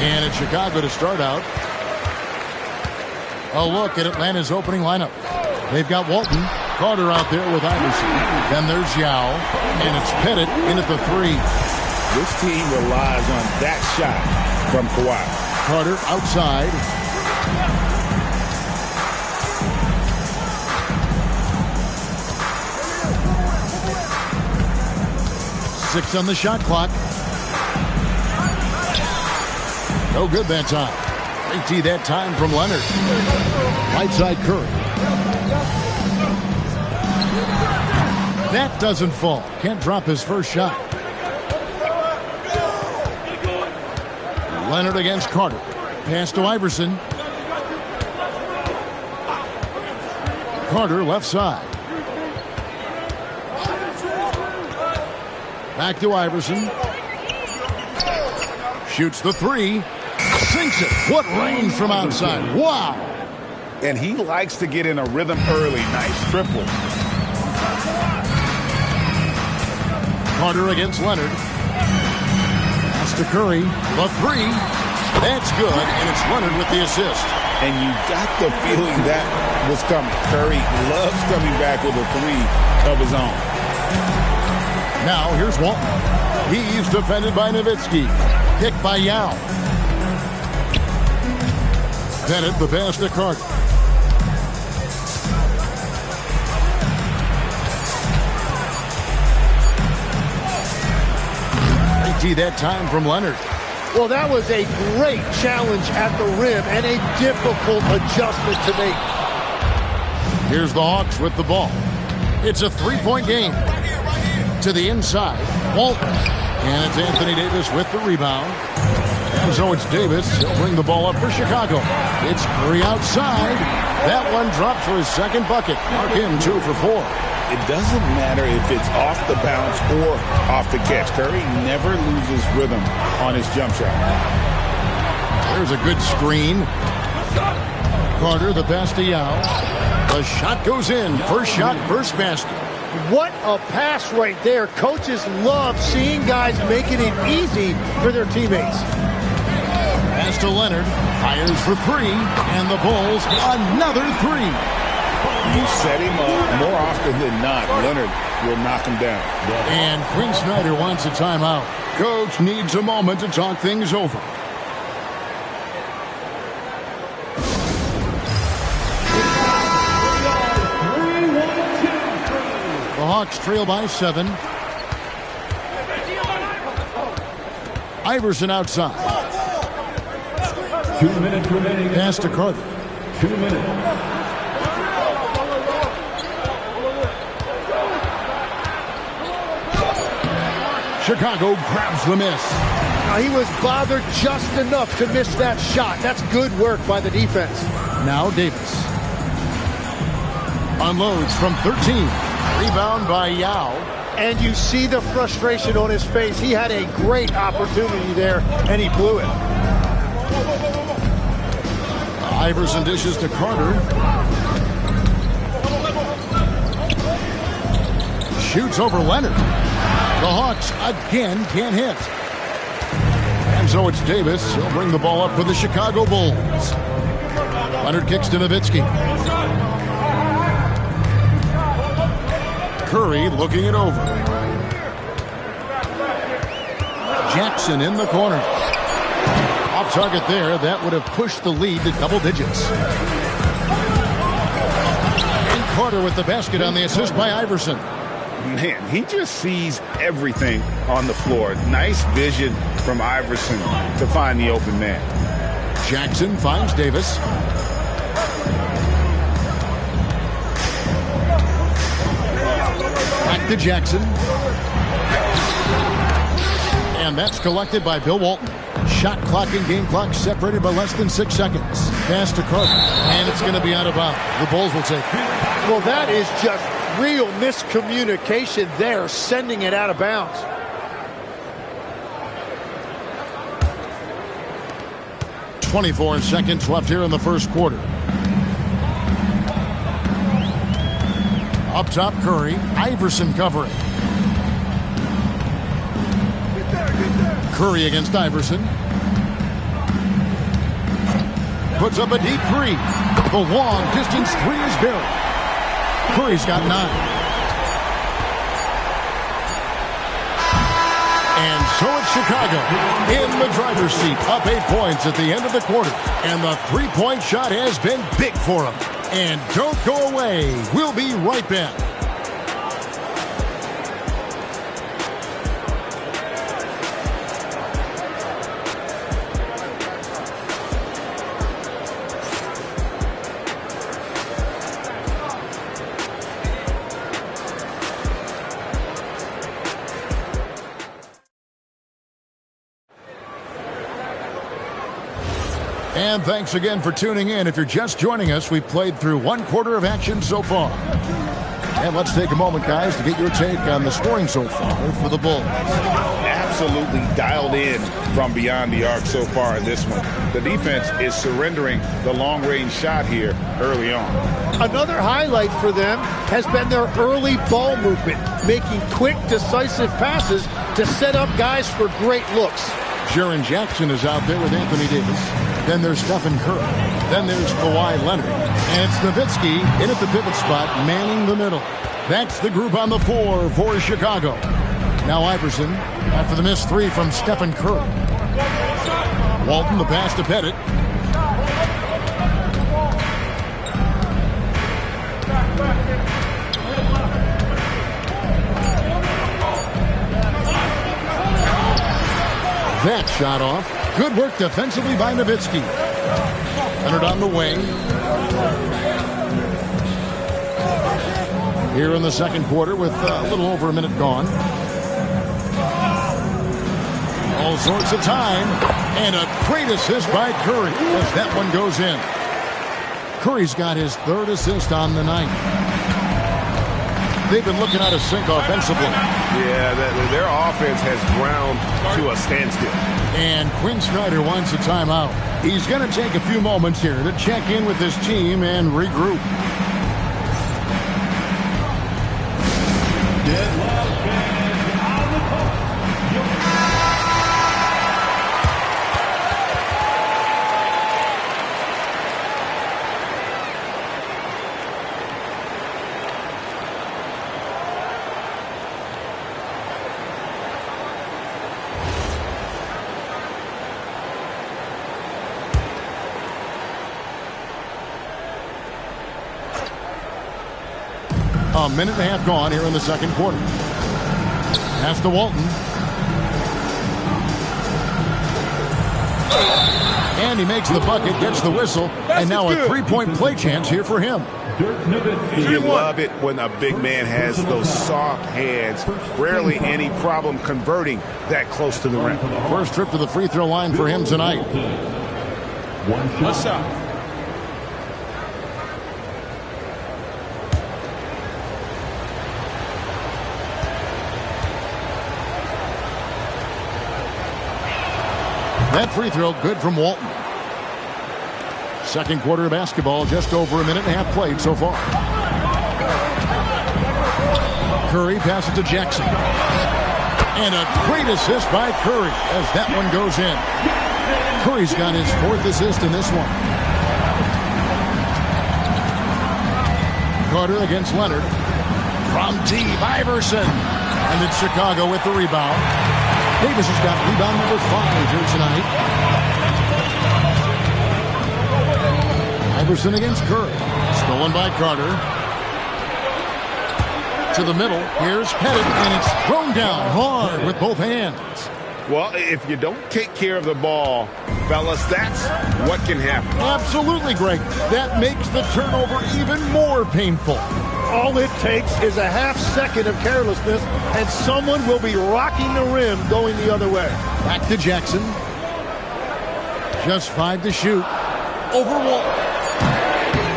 And it's Chicago to start out. A look at Atlanta's opening lineup. They've got Walton, Carter out there with Iverson. Then there's Yao, and it's Pettit in at the 3. This team relies on that shot from Kawhi. Carter outside. Six on the shot clock. No good that time. Big T that time from Leonard. Right side Curry. That doesn't fall. Can't drop his first shot. Leonard against Carter. Pass to Iverson. Carter left side. Back to Iverson. Shoots the 3. Sinks it. What range from outside. Wow. And he likes to get in a rhythm early. Nice triple. Carter against Leonard. Pass to Curry. The 3. That's good, and it's Leonard with the assist. And you got the feeling that was coming. Curry loves coming back with a 3 of his own. Now here's Walton. He's defended by Nowitzki. Picked by Yao. Pettit the pass to Carter. AT that time from Leonard. Well, that was a great challenge at the rim and a difficult adjustment to make. Here's the Hawks with the ball. It's a 3-point game. To the inside, Walton. And it's Anthony Davis with the rebound. And so it's Davis. He'll bring the ball up for Chicago. It's Curry outside. That one dropped for his second bucket. Mark him 2 for 4. It doesn't matter if it's off the bounce or off the catch. Curry never loses rhythm on his jump shot. There's a good screen. Carter, the pass to Yao. The shot goes in. First shot, first basket. What a pass right there. Coaches love seeing guys making it easy for their teammates. Pass to Leonard. Fires for 3. And the Bulls, another 3. You set him up, more often than not, Leonard will knock him down. And Quinn Snyder wants a timeout. Coach needs a moment to talk things over. The Hawks trail by 7. Iverson outside. 2 minutes remaining. Pass to Carter. 2 minutes. Chicago grabs the miss. He was bothered just enough to miss that shot. That's good work by the defense. Now Davis. Unloads from 13. Rebound by Yao. And you see the frustration on his face. He had a great opportunity there, and he blew it. Iverson dishes to Carter. Shoots over Leonard. The Hawks again can't hit. And so it's Davis. He'll bring the ball up for the Chicago Bulls. Leonard kicks to Nowitzki. Curry looking it over. Jackson in the corner. Off target there. That would have pushed the lead to double digits. And Carter with the basket on the assist by Iverson. Man, he just sees everything on the floor. Nice vision from Iverson to find the open man. Jackson finds Davis. Back to Jackson. And that's collected by Bill Walton. Shot clock and game clock separated by less than 6 seconds. Pass to Carter. And it's going to be out of bounds. The Bulls will take it. Well, that is just real miscommunication there, sending it out of bounds. .24 seconds left here in the first quarter. Up top, Curry. Iverson covering. Curry against Iverson. Puts up a deep three. The long distance three is buried. Curry's got 9. And so it's Chicago in the driver's seat, up 8 points at the end of the quarter. And the three-point shot has been big for them. And don't go away. We'll be right back. And thanks again for tuning in. If you're just joining us, we've played through 1 quarter of action so far. And let's take a moment, guys, to get your take on the scoring so far for the Bulls. Absolutely dialed in from beyond the arc so far in this one. The defense is surrendering the long-range shot here early on. Another highlight for them has been their early ball movement, making quick, decisive passes to set up guys for great looks. Jaren Jackson is out there with Anthony Davis. Then there's Stephen Curry. Then there's Kawhi Leonard. And it's Nowitzki in at the pivot spot, manning the middle. That's the group on the floor for Chicago. Now Iverson after the missed three from Stephen Curry. Walton, the pass to Pettit. That shot off. Good work defensively by Nowitzki. Leonard on the wing. Here in the second quarter with a little over a minute gone. All sorts of time. And a great assist by Curry as that one goes in. Curry's got his 3rd assist on the night. They've been looking out of sync offensively. Yeah, their offense has ground to a standstill. And Quinn Snyder wants a timeout. He's going to take a few moments here to check in with his team and regroup. minute and a half gone here in the second quarter. Pass to Walton. And he makes the bucket, gets the whistle, and now a three-point play chance here for him. You love it when a big man has those soft hands. Rarely any problem converting that close to the rim. First trip to the free throw line for him tonight. What's up? That free throw good from Walton. Second quarter of basketball, just over a minute and a half played so far. Curry passes to Jackson. And a great assist by Curry as that one goes in. Curry's got his fourth assist in this one. Carter against Leonard. From deep, Iverson. And it's Chicago with the rebound. Davis has got rebound number 5 here tonight. Iverson against Curry. Stolen by Carter. To the middle. Here's Pettit, and it's thrown down hard with both hands. Well, if you don't take care of the ball, fellas, that's what can happen. Absolutely, Greg. That makes the turnover even more painful. All it takes is a half second of carelessness, and someone will be rocking the rim going the other way. Back to Jackson. Just 5 to shoot. Over Walton.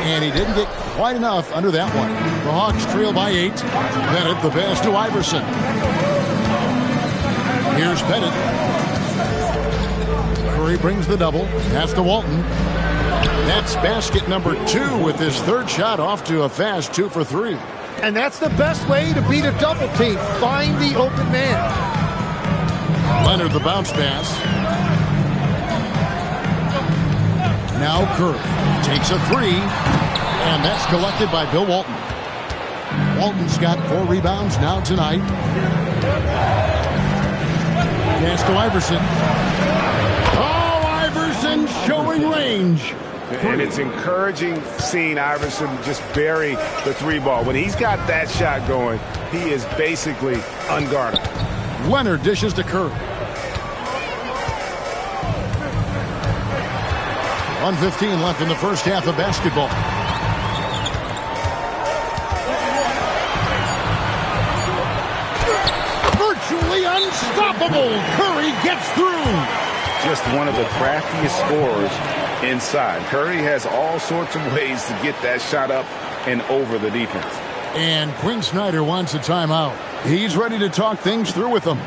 And he didn't get quite enough under that one. The Hawks trail by 8. Pettit the pass to Iverson. Here's Pettit. Curry brings the double. Pass to Walton. That's basket number 2 with his third shot off to a fast 2 for 3. And that's the best way to beat a double team. Find the open man. Leonard the bounce pass. Now Curry takes a 3. And that's collected by Bill Walton. Walton's got 4 rebounds now tonight. Pass to Iverson. Oh, Iverson showing range. And it's encouraging seeing Iverson just bury the 3 ball. When he's got that shot going, he is basically unguardable. Leonard dishes to Curry. 1:15 left in the first half of basketball. Virtually unstoppable. Curry gets through. Just one of the craftiest scorers inside. Curry has all sorts of ways to get that shot up and over the defense. And Quinn Snyder wants a timeout. He's ready to talk things through with them.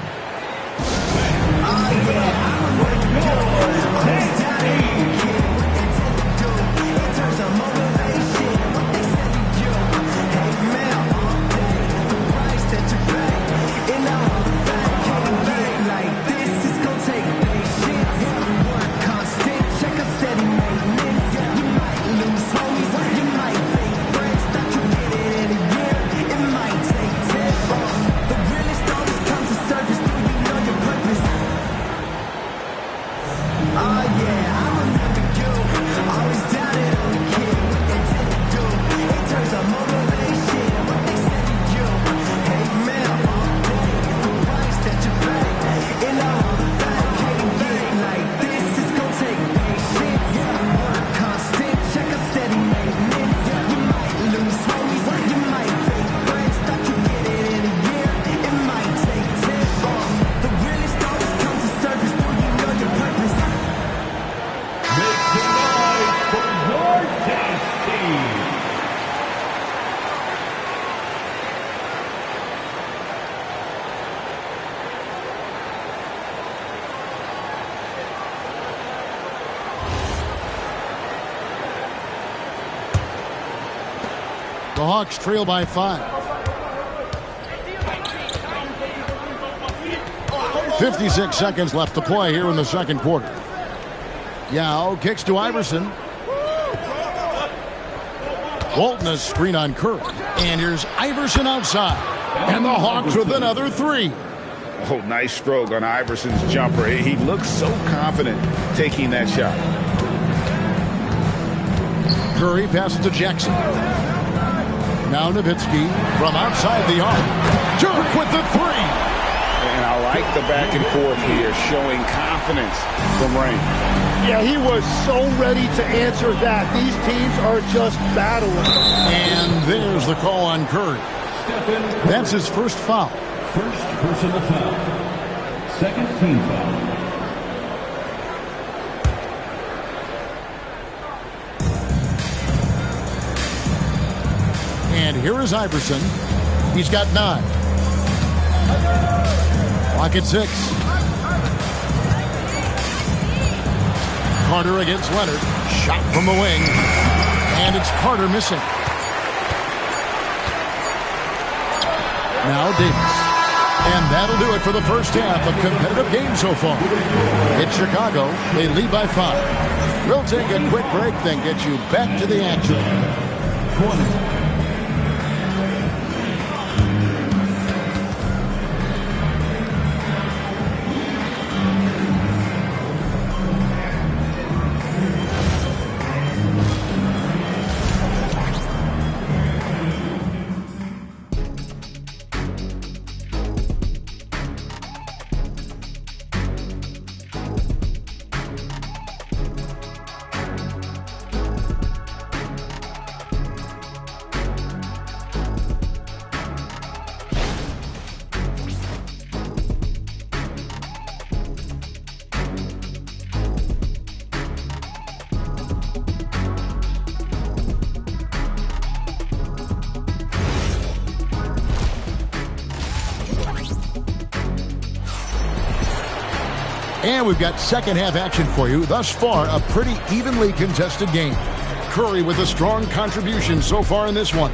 The Hawks trail by 5. 56 seconds left to play here in the second quarter. Yao kicks to Iverson. Walton a screen on Curry. And here's Iverson outside. And the Hawks with another 3. Oh, nice stroke on Iverson's jumper. He looks so confident taking that shot. Curry passes to Jackson. Now Nowitzki from outside the arc. Jerk with the three. And I like the back and forth here, showing confidence from Rain. Yeah, he was so ready to answer that. These teams are just battling. And there's the call on Curry. That's his first foul. First personal foul. Second team foul. And here is Iverson. He's got 9. Clock at 6. Carter against Leonard. Shot from the wing. And it's Carter missing. Now Davis. And that'll do it for the first half of competitive games so far. It's Chicago. They lead by 5. We'll take a quick break, then get you back to the action. 20. And we've got second half action for you. Thus far, a pretty evenly contested game. Curry with a strong contribution so far in this one.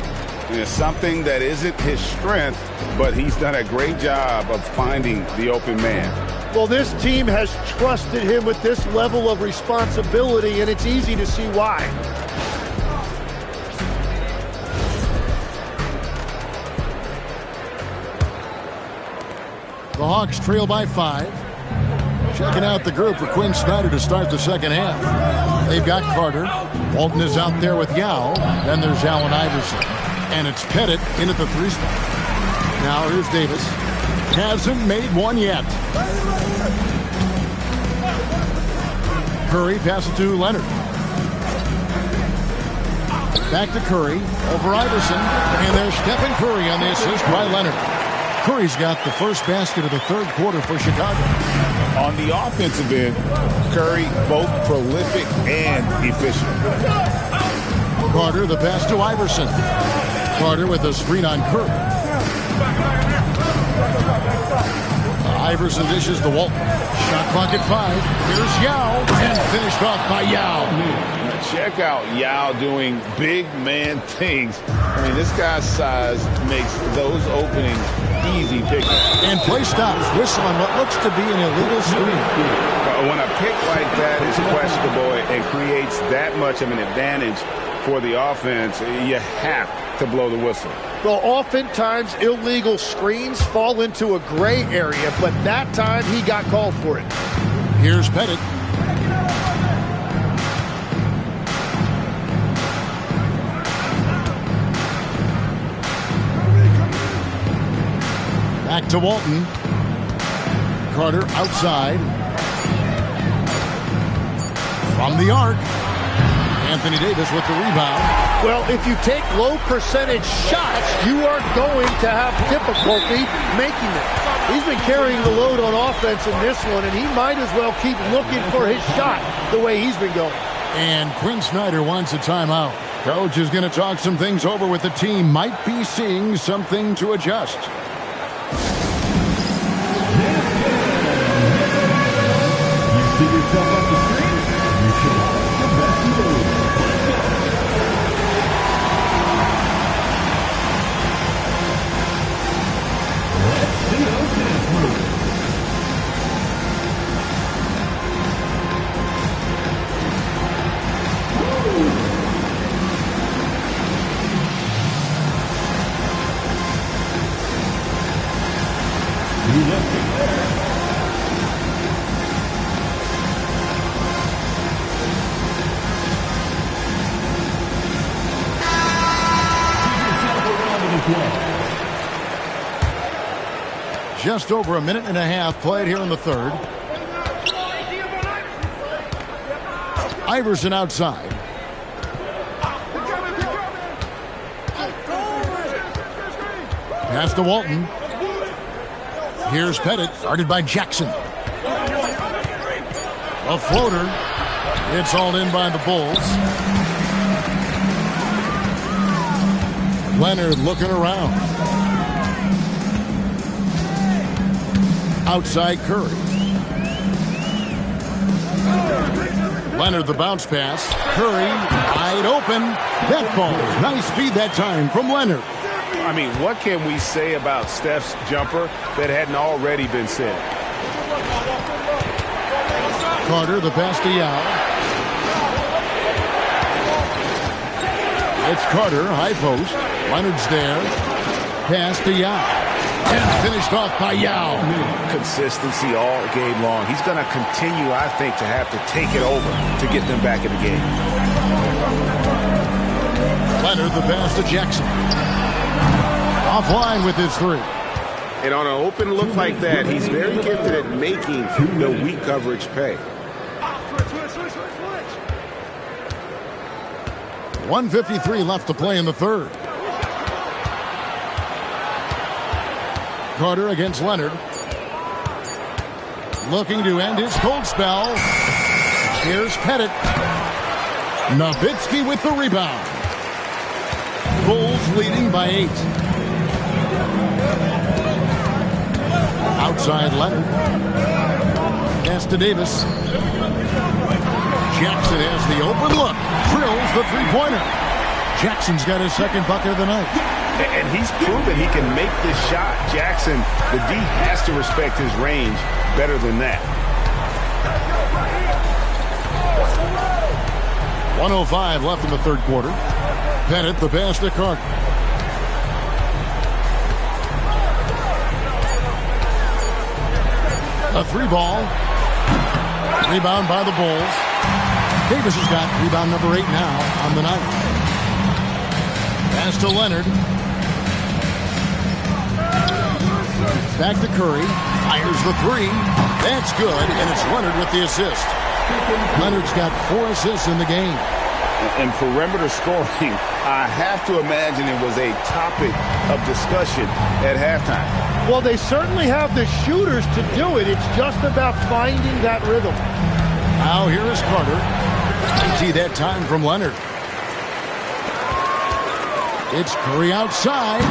It's something that isn't his strength, but he's done a great job of finding the open man. Well, this team has trusted him with this level of responsibility, and it's easy to see why. The Hawks trail by 5. Checking out the group for Quinn Snyder to start the second half. They've got Carter. Walton is out there with Yao. Then there's Allen Iverson. And it's Pettit in at the 3 spot. Now here's Davis. Hasn't made one yet. Curry passes to Leonard. Back to Curry. Over Iverson. And there's Stephen Curry on the assist by Leonard. Curry's got the first basket of the third quarter for Chicago. On the offensive end, Curry both prolific and efficient. Carter, the pass to Iverson. Carter with a screen on Curry. Iverson dishes to Walton. Shot clock at 5. Here's Yao. And finished off by Yao. Check out Yao doing big man things. I mean, this guy's size makes those openings easy picking. And play stops. Whistle on what looks to be an illegal screen. When a pick like that is questionable and creates that much of an advantage for the offense, you have to blow the whistle. Well, oftentimes illegal screens fall into a gray area, but that time he got called for it. Here's Pettit. Back to Walton. Carter outside. From the arc. Anthony Davis with the rebound. Well, if you take low percentage shots, you are going to have difficulty making them. He's been carrying the load on offense in this one, and he might as well keep looking for his shot the way he's been going. And Quinn Snyder wants a timeout. Coach is going to talk some things over with the team. Might be seeing something to adjust. See yourself off the screen? You should watch the best moves. Let's go. Let's see those dance moves. You left it there. Just over a minute and a half played here in the third. Iverson outside. Pass to Walton. Here's Pettit, guarded by Jackson. A floater. It's hauled in by the Bulls. Leonard looking around. Outside Curry. Leonard the bounce pass. Curry wide open. That ball. Nice feed that time from Leonard. I mean, what can we say about Steph's jumper that hadn't already been said? Carter, the pass to Yao. It's Carter, high post. Leonard's there. Pass to Yao. And finished off by Yao. Consistency all game long. He's going to continue, I think, to have to take it over to get them back in the game. Leonard, the pass to Jackson. Offline with his three. And on an open look like that, he's very gifted at making the weak coverage pay. 1:53 left to play in the third. Carter against Leonard. Looking to end his cold spell. Here's Pettit. Nowitzki with the rebound. Bulls leading by 8. Outside Leonard. Pass to Davis. Jackson has the open look. Drills the three-pointer. Jackson's got his second bucket of the night. And he's proven he can make this shot. Jackson, the D has to respect his range better than that. 1:05 left in the third quarter. Pettit, the pass to Carter. A three ball. Rebound by the Bulls. Davis has got rebound number 8 now on the night. Pass to Leonard. Back to Curry. Fires the three. That's good, and it's Leonard with the assist. Leonard's got 4 assists in the game. And perimeter scoring, I have to imagine it was a topic of discussion at halftime. Well, they certainly have the shooters to do it. It's just about finding that rhythm. Now here is Carter. See that time from Leonard. It's Curry outside.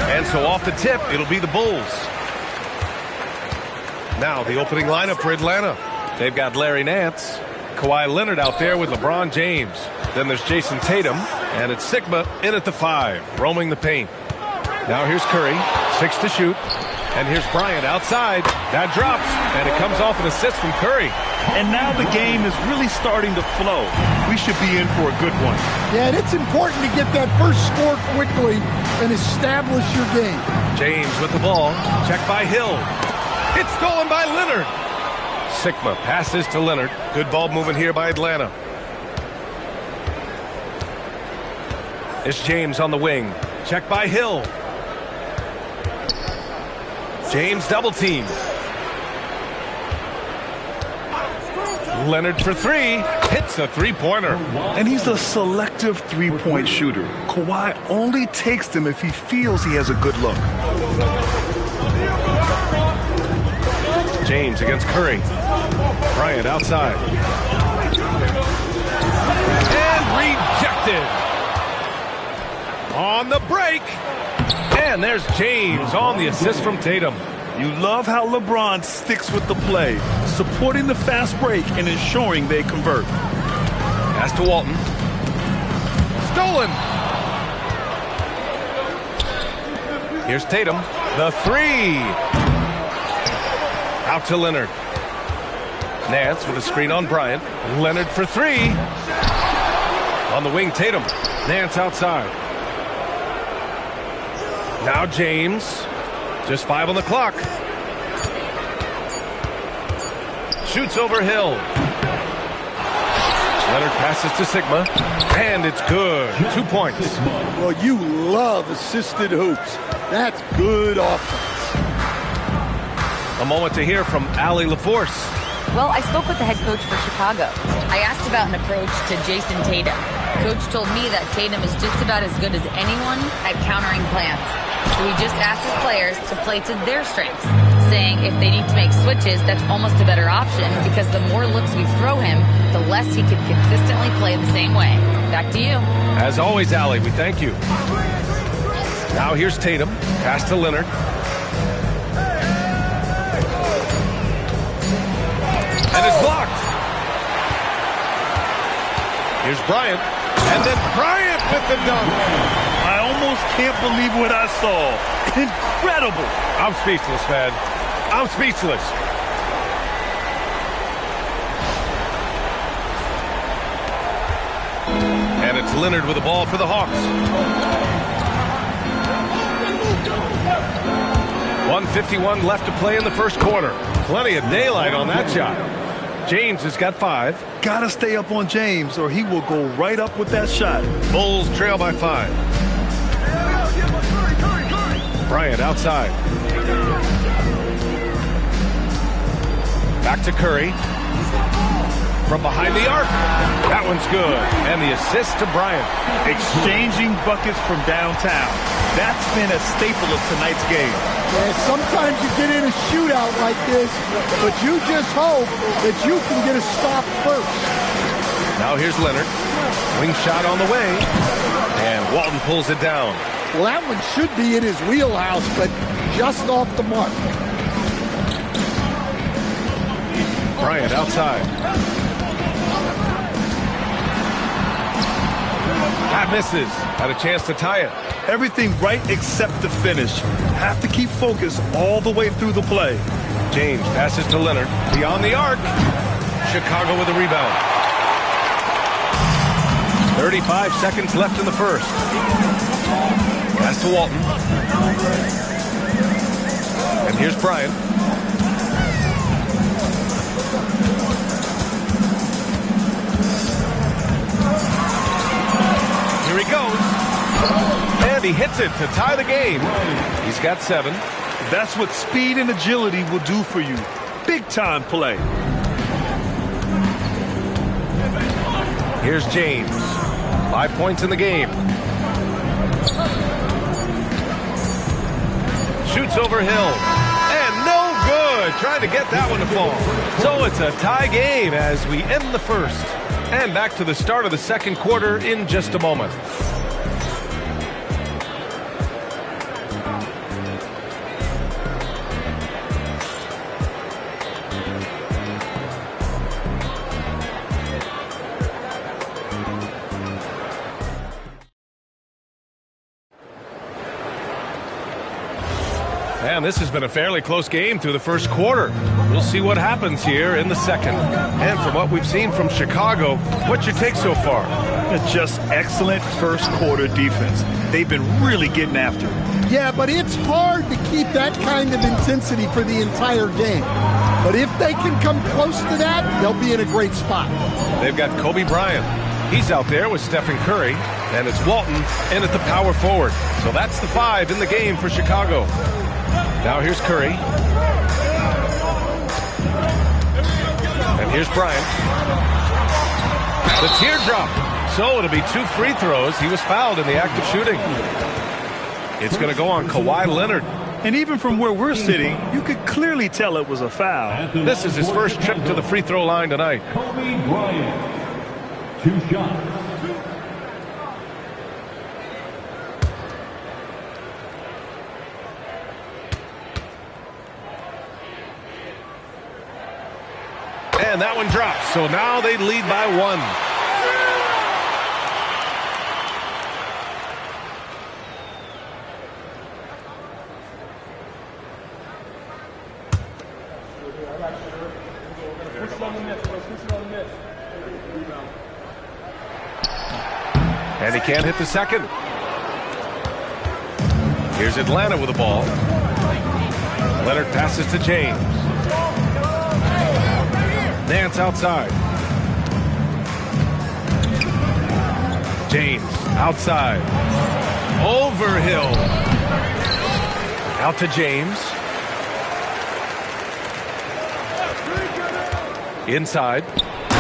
And so off the tip, it'll be the Bulls. Now the opening lineup for Atlanta. They've got Larry Nance, Kawhi Leonard out there with LeBron James. Then there's Jason Tatum, and it's Sigma in at the 5, roaming the paint. Now here's Curry, 6 to shoot. And here's Bryant outside. That drops, and it comes off an assist from Curry. And now the game is really starting to flow. We should be in for a good one. Yeah, and it's important to get that first score quickly and establish your game. James with the ball. Checked by Hill. It's stolen by Leonard. Sigma passes to Leonard. Good ball movement here by Atlanta. It's James on the wing. Checked by Hill. James double team. Leonard for 3. Hits a three-pointer. And he's a selective three-point shooter. Kawhi only takes them if he feels he has a good look. James against Curry. Bryant outside. And rejected. On the break. And there's James on the assist from Tatum. You love how LeBron sticks with the play, supporting the fast break and ensuring they convert. Pass to Walton. Stolen. Here's Tatum. The 3. Out to Leonard. Nance with a screen on Bryant. Leonard for 3. On the wing, Tatum. Nance outside. Now James. Just 5 on the clock. Shoots over Hill. Leonard passes to Sigma. And it's good. 2 points. Well, you love assisted hoops. That's good offense. A moment to hear from Allie LaForce. Well, I spoke with the head coach for Chicago. I asked about an approach to Jason Tatum. Coach told me that Tatum is just about as good as anyone at countering plans. So he just asked his players to play to their strengths, saying if they need to make switches, that's almost a better option because the more looks we throw him, the less he can consistently play the same way. Back to you. As always, Allie, we thank you. Now here's Tatum. Pass to Leonard. And it's blocked. Here's Bryant. And then Bryant with the dunk. I almost can't believe what I saw. Incredible. I'm speechless, man. I'm speechless. And it's Leonard with the ball for the Hawks. 1:51 left to play in the first quarter. Plenty of daylight on that shot. James has got 5. Gotta stay up on James or he will go right up with that shot. Bulls trail by 5. Bryant outside. Back to Curry. From behind the arc. That one's good. And the assist to Bryant. Exchanging buckets from downtown. That's been a staple of tonight's game. Yeah, sometimes you get in a shootout like this, but you just hope that you can get a stop first. Now here's Leonard. Wing shot on the way. And Walton pulls it down. Well, that one should be in his wheelhouse, but just off the mark. Bryant outside. That misses. Had a chance to tie it. Everything right except the finish. Have to keep focused all the way through the play. James passes to Leonard. Beyond the arc. Chicago with a rebound. 35 seconds left in the first. Pass to Walton. And here's Bryant. Here he goes. And he hits it to tie the game. He's got 7. That's what speed and agility will do for you. Big time play. Here's James. 5 points in the game. Shoots over Hill. And no good. Trying to get that one to fall. So it's a tie game as we end the first. And back to the start of the second quarter in just a moment. And this has been a fairly close game through the first quarter. We'll see what happens here in the second. And from what we've seen from Chicago, what's your take so far? Just excellent first quarter defense. They've been really getting after it. Yeah, but it's hard to keep that kind of intensity for the entire game. But if they can come close to that, they'll be in a great spot. They've got Kobe Bryant. He's out there with Stephen Curry. And it's Walton in at the power forward. So that's the 5 in the game for Chicago. Now here's Curry. And here's Bryant. The teardrop. So it'll be 2 free throws. He was fouled in the act of shooting. It's going to go on Kawhi Leonard. And even from where we're sitting, you could clearly tell it was a foul. This is his first trip to the free throw line tonight. Kobe Bryant. 2 shots. And that one drops. So now they lead by 1. And he can't hit the second. Here's Atlanta with the ball. Leonard passes to James. Nance outside. James outside. Over Hill. Out to James. Inside.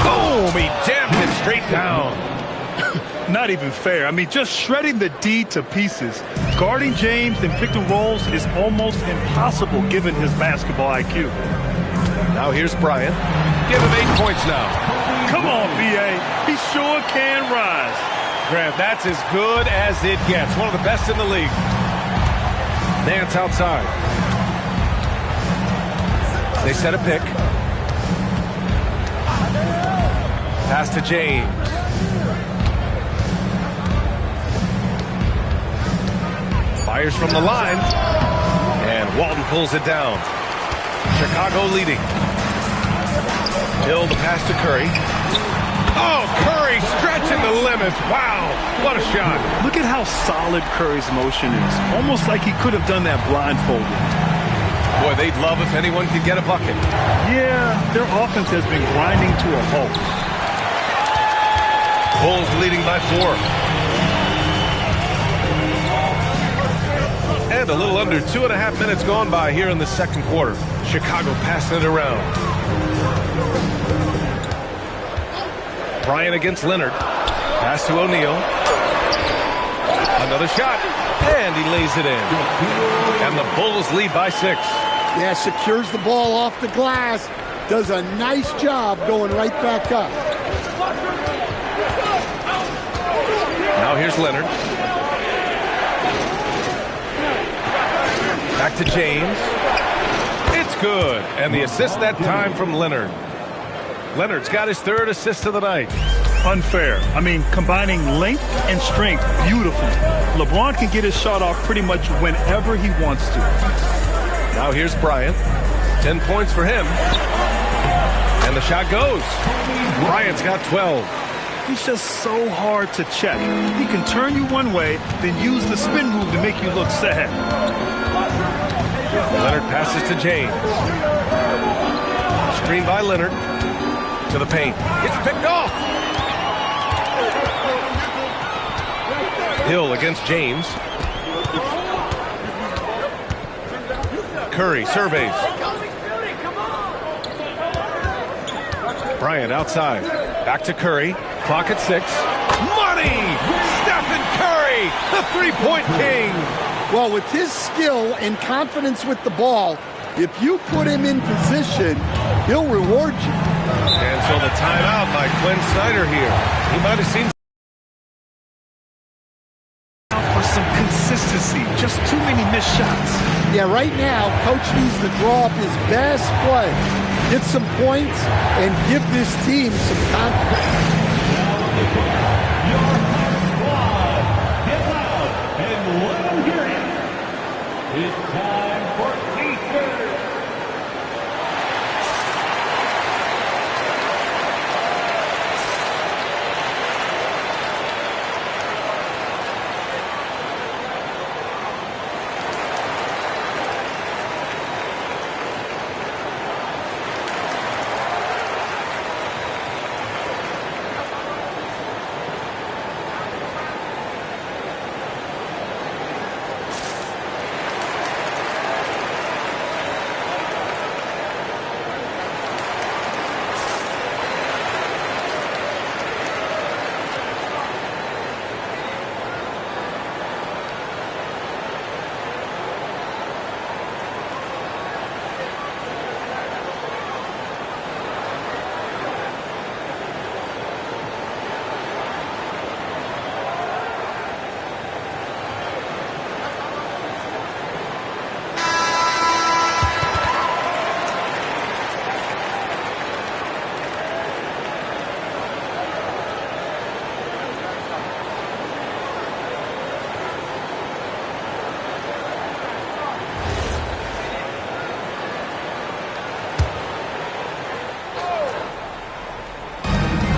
Boom! He jammed it straight down. Not even fair. I mean, just shredding the D to pieces. Guarding James in pick and rolls is almost impossible given his basketball IQ. Now here's Bryant. Give him 8 points now. Come on, B.A. He sure can rise. Grant, that's as good as it gets. One of the best in the league. Nance outside. They set a pick. Pass to James. Fires from the line. And Walton pulls it down. Chicago leading. Hill the pass to Curry. Oh, Curry stretching the limits. Wow, what a shot. Look at how solid Curry's motion is. Almost like he could have done that blindfolded. Boy, they'd love if anyone could get a bucket. Yeah, their offense has been grinding to a halt. Bulls leading by 4. And a little under 2.5 minutes gone by here in the second quarter. Chicago passing it around. Bryant against Leonard. Pass to O'Neal. Another shot. And he lays it in. And the Bulls lead by 6. Yeah, secures the ball off the glass. Does a nice job going right back up. Now here's Leonard. Back to James. It's good. And the assist that time from Leonard. Leonard's got his 3rd assist of the night. Unfair. I mean, combining length and strength beautifully. LeBron can get his shot off pretty much whenever he wants to. Now here's Bryant. 10 points for him. And the shot goes. Bryant's got 12. He's just so hard to check. He can turn you one way, then use the spin move to make you look sad. Leonard passes to James. Screen by Leonard. To the paint. It's picked off. Hill against James. Curry surveys. Bryant outside. Back to Curry. Clock at 6. Money! Stephen Curry, the three-point king. Well, with his skill and confidence with the ball, if you put him in position, he'll reward you. And so the timeout by Quinn Snyder here. He might have seen for some consistency. Just too many missed shots. Yeah, right now, Coach needs to draw up his best play, get some points, and give this team some confidence. Your squad, get loud and let them hear it. It's time for T-shirts.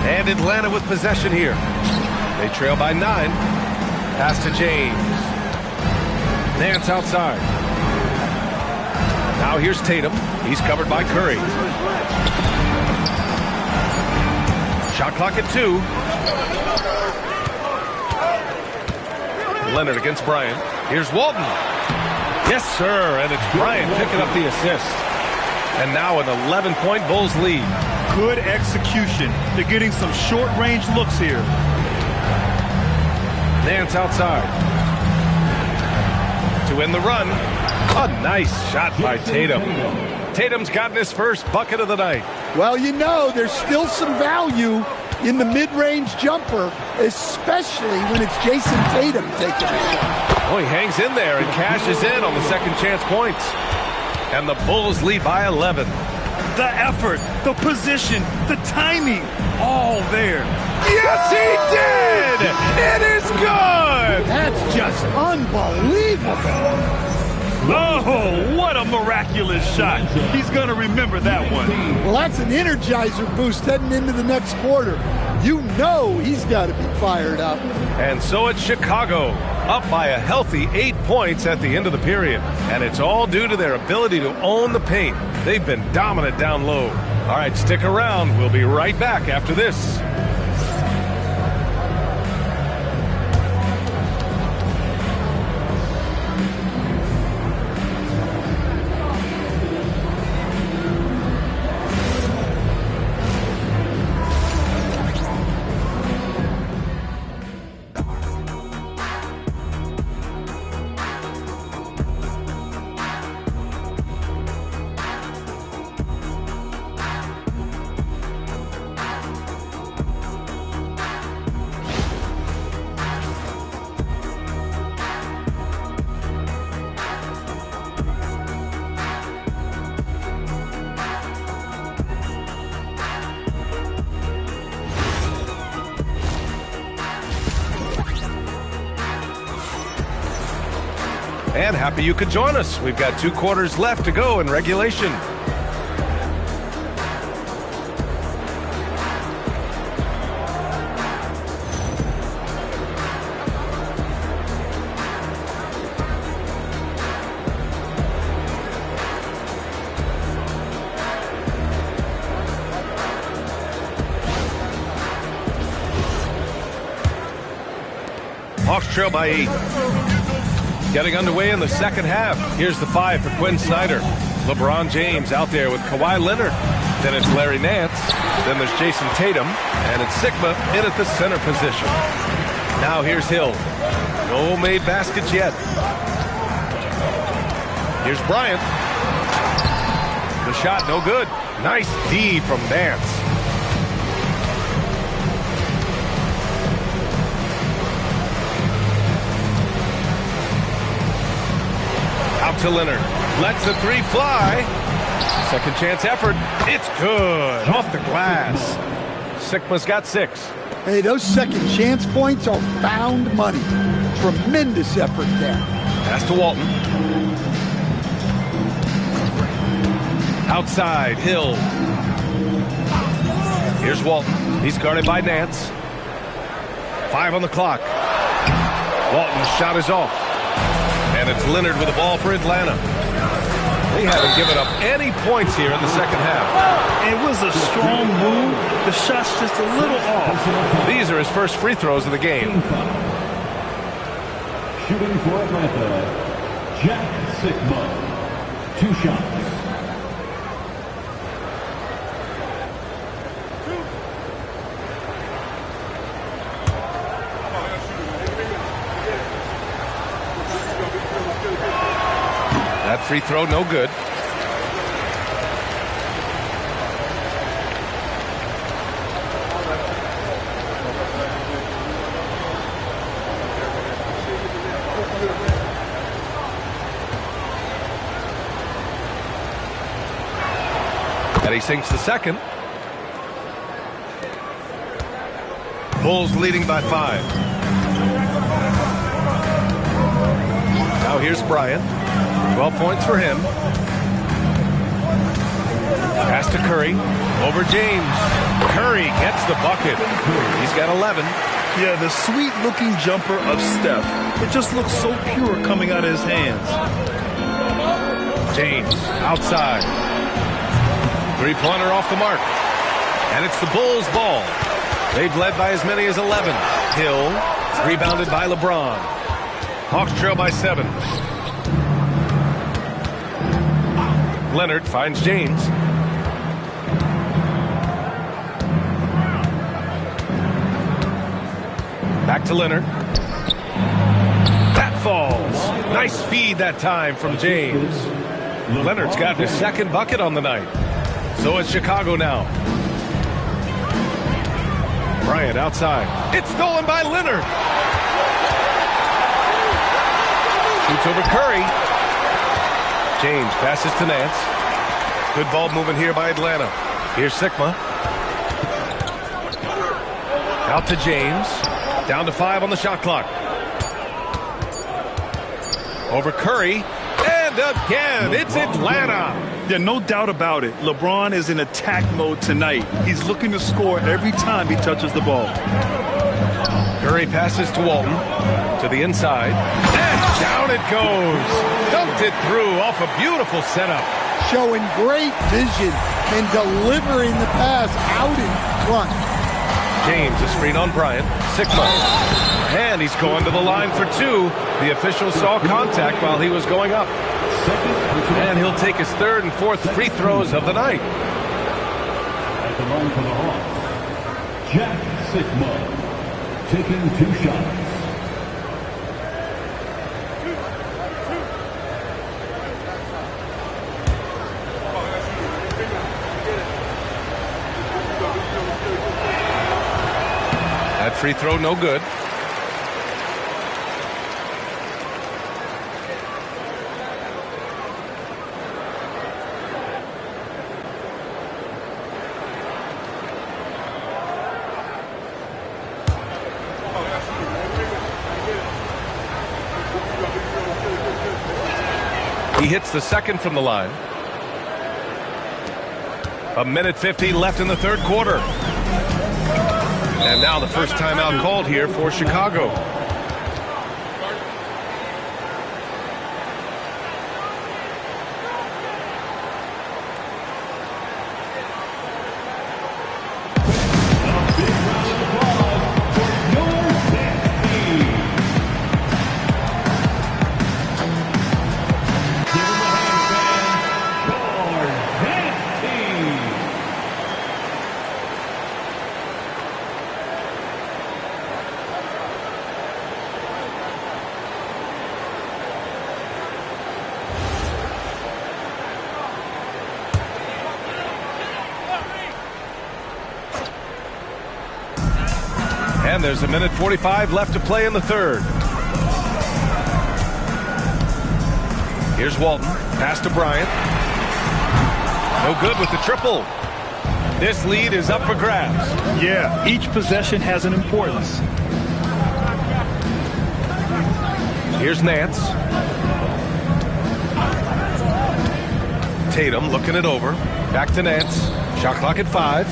And Atlanta with possession here. They trail by 9. Pass to James. Nance outside. Now here's Tatum. He's covered by Curry. Shot clock at 2. Leonard against Bryant. Here's Walton. Yes, sir. And it's Bryant picking up the assist. And now an 11-point Bulls lead. Good execution. They're getting some short-range looks here. Nance outside. To end the run. A nice shot by Tatum. Tatum's gotten his first bucket of the night. Well, you know, there's still some value in the mid-range jumper, especially when it's Jason Tatum taking it. Oh, he hangs in there and cashes in on the second chance points. And the Bulls lead by 11. The effort, the position, the timing, all there. Yes, he did! It is good! That's just unbelievable. Oh, what a miraculous shot. He's going to remember that one. Well, that's an energizer boost heading into the next quarter. You know he's got to be fired up. And so it's Chicago, up by a healthy 8 points at the end of the period. And it's all due to their ability to own the paint. They've been dominant down low. All right, stick around. We'll be right back after this. and happy you could join us. We've got 2 quarters left to go in regulation. Hawks trail by 8. Getting underway in the second half. Here's the 5 for Quinn Snyder. LeBron James out there with Kawhi Leonard. Then it's Larry Nance. Then there's Jason Tatum. And it's Sigma in at the center position. Now here's Hill. No made baskets yet. Here's Bryant. The shot no good. Nice D from Nance. Out to Leonard. Lets the 3 fly. Second chance effort. It's good. Off the glass. Sigma's got 6. Hey, those second chance points are found money. Tremendous effort there. Pass to Walton. Outside, Hill. Here's Walton. He's guarded by Nance. 5 on the clock. Walton's shot is off. And it's Leonard with the ball for Atlanta. They haven't given up any points here in the second half. It was a strong move. The shot's just a little off. These are his first free throws of the game. Shooting for Atlanta, Jack Sigma. 2 shots. That free throw, no good. And he sinks the second. Bulls leading by 5. Now here's Bryant. 12 points for him. Pass to Curry. Over James. Curry gets the bucket. He's got 11. Yeah, the sweet-looking jumper of Steph. It just looks so pure coming out of his hands. James outside. 3-pointer off the mark. And it's the Bulls' ball. They've led by as many as 11. Hill rebounded by LeBron. Hawks trail by 7. Leonard finds James. Back to Leonard. That falls. Nice feed that time from James. Leonard's got his second bucket on the night. So it's Chicago now. Bryant outside. It's stolen by Leonard. Shoots over Curry. James passes to Nance. Good ball movement here by Atlanta. Here's Sigma. Out to James. Down to 5 on the shot clock. Over Curry. And again, it's Atlanta. Yeah, no doubt about it. LeBron is in attack mode tonight. He's looking to score every time he touches the ball. Curry passes to Walton. To the inside. And down it goes. Dunked it through off a beautiful setup. Showing great vision and delivering the pass out in front. James, a screen on Bryant. Sigma. And he's going to the line for 2. The official saw contact while he was going up. And he'll take his 3rd and 4th free throws of the night. At the line for the Hawks, Jack Sigma, taking 2 shots. That free throw, no good. He hits the second from the line. 1:50 left in the third quarter. And now the first timeout called here for Chicago. And there's 1:45 left to play in the third. Here's Walton. Pass to Bryant. No good with the triple. This lead is up for grabs. Yeah, each possession has an importance. Here's Nance. Tatum looking it over. Back to Nance. Shot clock at 5.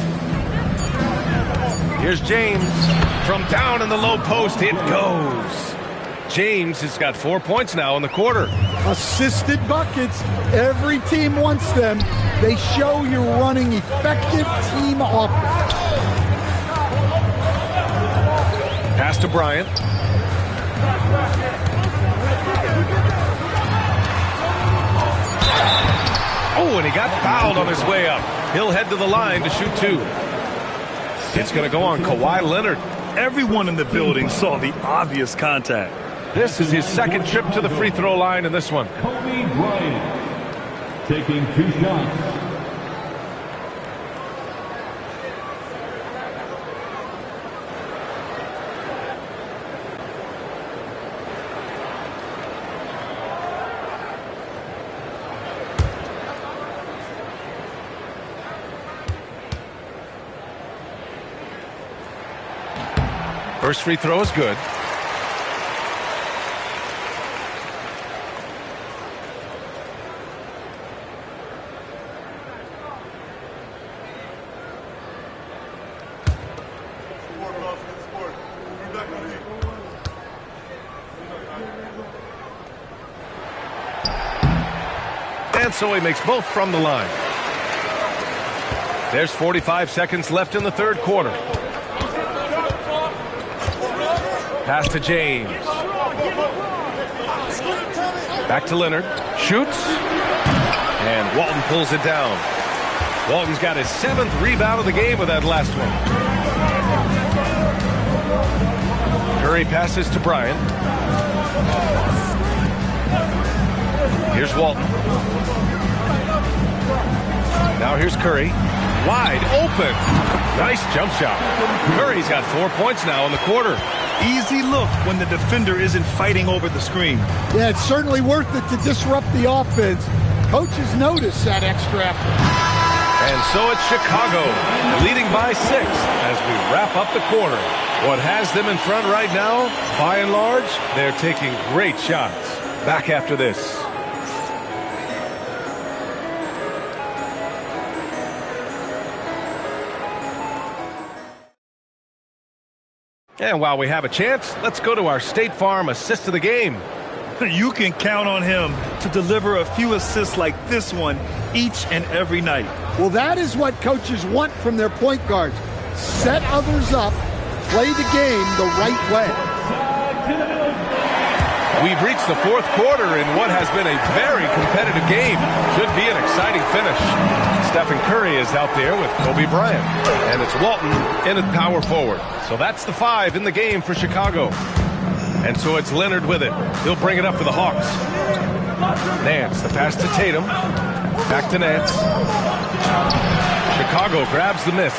Here's James. From down in the low post, it goes. James has got 4 points now in the quarter. Assisted buckets. Every team wants them. They show you're running effective team offense. Pass to Bryant. Oh, and he got fouled on his way up. He'll head to the line to shoot 2. It's going to go on Kawhi Leonard. Everyone in the building saw the obvious contact. This is his second trip to the free throw line in this one. Kobe Bryant taking 2 shots. First free throw is good. And so he makes both from the line. There's 45 seconds left in the third quarter. Pass to James. Back to Leonard. Shoots. And Walton pulls it down. Walton's got his 7th rebound of the game with that last one. Curry passes to Bryant. Here's Walton. Now here's Curry. Wide open. Nice jump shot. Curry's got 4 points now in the quarter. Easy look when the defender isn't fighting over the screen. Yeah, it's certainly worth it to disrupt the offense. Coaches notice that extra effort. And so it's Chicago leading by 6 as we wrap up the quarter. What has them in front right now, by and large, they're taking great shots. Back after this. And while we have a chance, let's go to our State Farm assist of the game. You can count on him to deliver a few assists like this one each and every night. Well, that is what coaches want from their point guards. Set others up, play the game the right way. We've reached the fourth quarter in what has been a very competitive game. Should be an exciting finish. Stephen Curry is out there with Kobe Bryant. And it's Walton in at power forward. So that's the 5 in the game for Chicago. And so it's Leonard with it. He'll bring it up for the Hawks. Nance, the pass to Tatum. Back to Nance. Chicago grabs the miss.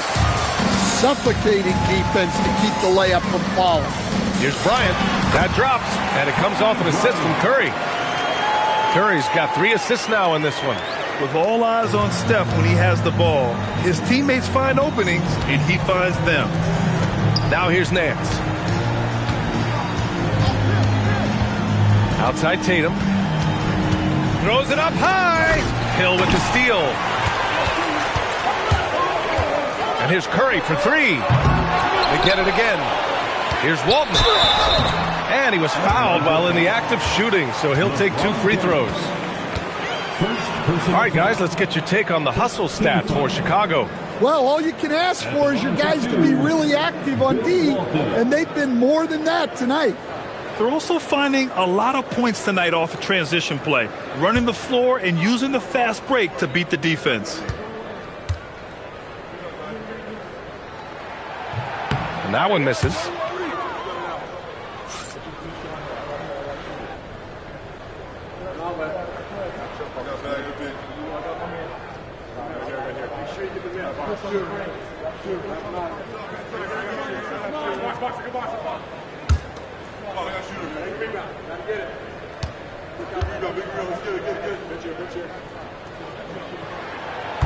Suffocating defense to keep the layup from falling. Here's Bryant. That drops, and it comes off an assist from Curry. Curry's got 3 assists now in this one. With all eyes on Steph when he has the ball, his teammates find openings, and he finds them. Now here's Nance. Outside Tatum. Throws it up high. Hill with the steal. And here's Curry for three. They get it again. Here's Walton. And he was fouled while in the act of shooting, so he'll take 2 free throws. All right, guys, let's get your take on the hustle stats for Chicago. Well, all you can ask for is your guys to be really active on D, and they've been more than that tonight. They're also finding a lot of points tonight off of transition play, running the floor and using the fast break to beat the defense. And that one misses.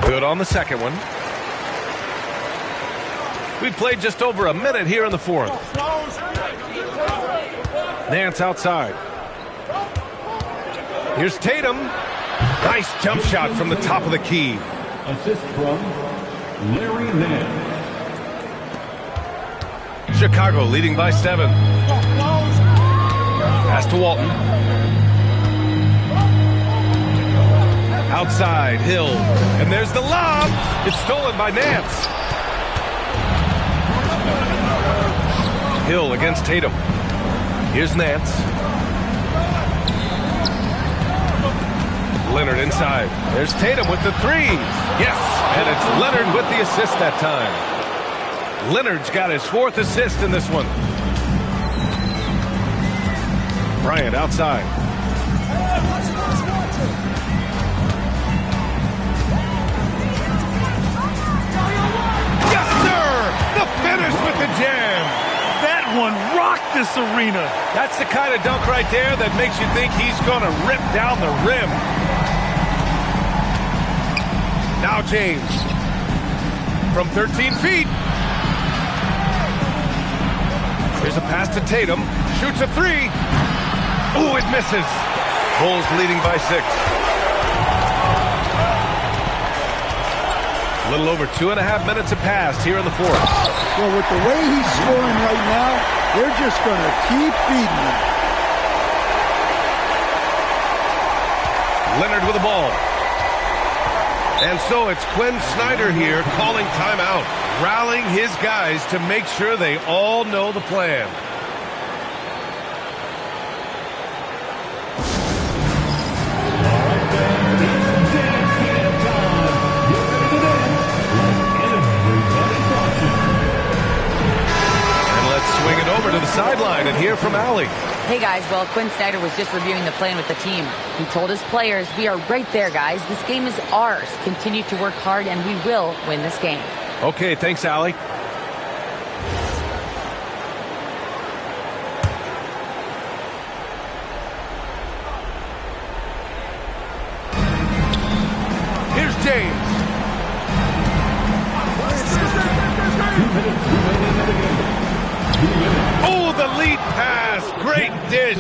Good on the second one. We played just over a minute here in the fourth. Nance outside. Here's Tatum. Nice jump shot from the top of the key. Assist from Larry Nance. Chicago leading by 7. Pass to Walton. Outside, Hill. And there's the lob. It's stolen by Nance. Hill against Tatum. Here's Nance. Leonard inside. There's Tatum with the three. Yes, and it's Leonard with the assist that time. Leonard's got his 4th assist in this one. Bryant outside. Yes, sir! The finish with the jam. That one rocked this arena. That's the kind of dunk right there that makes you think he's going to rip down the rim. Now James. From 13 feet. Here's a pass to Tatum. Shoots a three. Ooh, it misses. Bulls leading by 6. A little over 2.5 minutes have passed here in the fourth. Well, with the way he's scoring right now, they're just going to keep feeding him. Leonard with the ball. And so it's Quinn Snyder here calling timeout, rallying his guys to make sure they all know the plan. And let's swing it over to the sideline and hear from Allie. Hey guys, well, Quinn Snyder was just reviewing the plan with the team. He told his players, we are right there, guys. This game is ours. Continue to work hard and we will win this game. Okay, thanks, Allie. Here's James. Oh, the lead pass. Great dish.